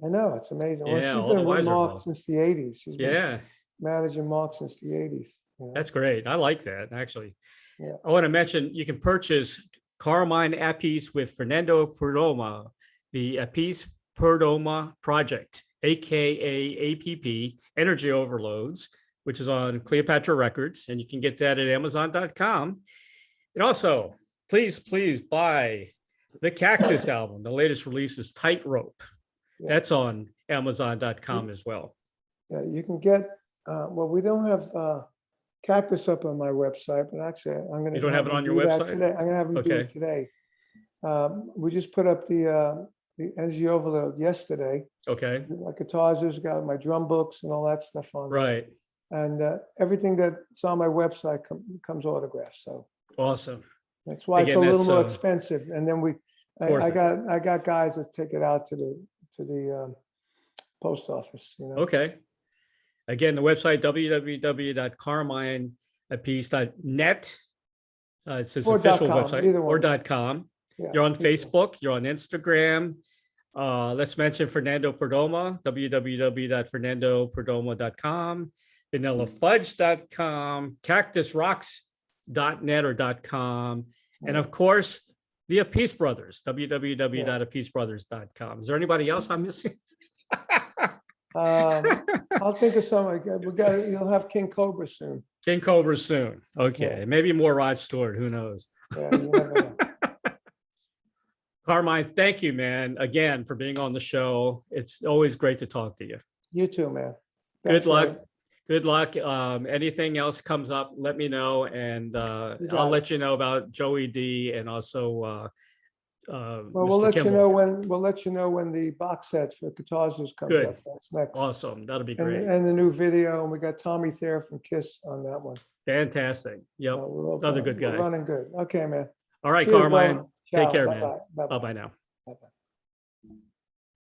I know, it's amazing. Yeah, she's been with Mark since the 80s. managing Mark since the 80s. You know? That's great. I like that, actually. Yeah. I want to mention you can purchase Carmine Appice with Fernando Perdomo, the Appice Perdomo Project, aka APP, Energy Overloads, which is on Cleopatra Records, and you can get that at Amazon.com. And also, please buy the Cactus album. The latest release is Tightrope. Yeah. That's on Amazon.com as well. Yeah, you can get, well, we don't have Cactus up on my website, but actually I'm going to. You don't have it on your website? Today. I'm going to have you do it today. We just put up the Energy Overload yesterday. Okay. My guitars, got my drum books and all that stuff on. Right. And everything that's on my website comes autographed. So awesome. That's why it's a little more expensive. And then I got guys that take it out to the post office. You know? Okay. Again, the website www.carmineappice.net. It's his official website, or .com. Yeah, you're on Facebook. You're on Instagram. Let's mention Fernando Perdomo, www.fernandoperdomo.com, vanillafudge.com, cactusrocks.net or .com, and of course, the Appice Brothers, www.appicebrothers.com. Is there anybody else I'm missing? I'll think of some. You'll have King Cobra soon. King Cobra soon. Okay, yeah. Maybe more Rod Stewart. Who knows? Yeah, you never know. Carmine, thank you, man, again for being on the show. It's always great to talk to you. You too, man. Good luck. Good luck. Anything else comes up, let me know, and I'll let you know about Joey D and also. We'll let you know when the box set for Guitars comes up. That's next. Awesome. That'll be great. And the new video, and we got Tommy Thayer from Kiss on that one. Fantastic. Yep. Another good guy. We're running good. Okay, man. All right, Carmine. Ciao. Take care, man. Bye-bye. Bye-bye now.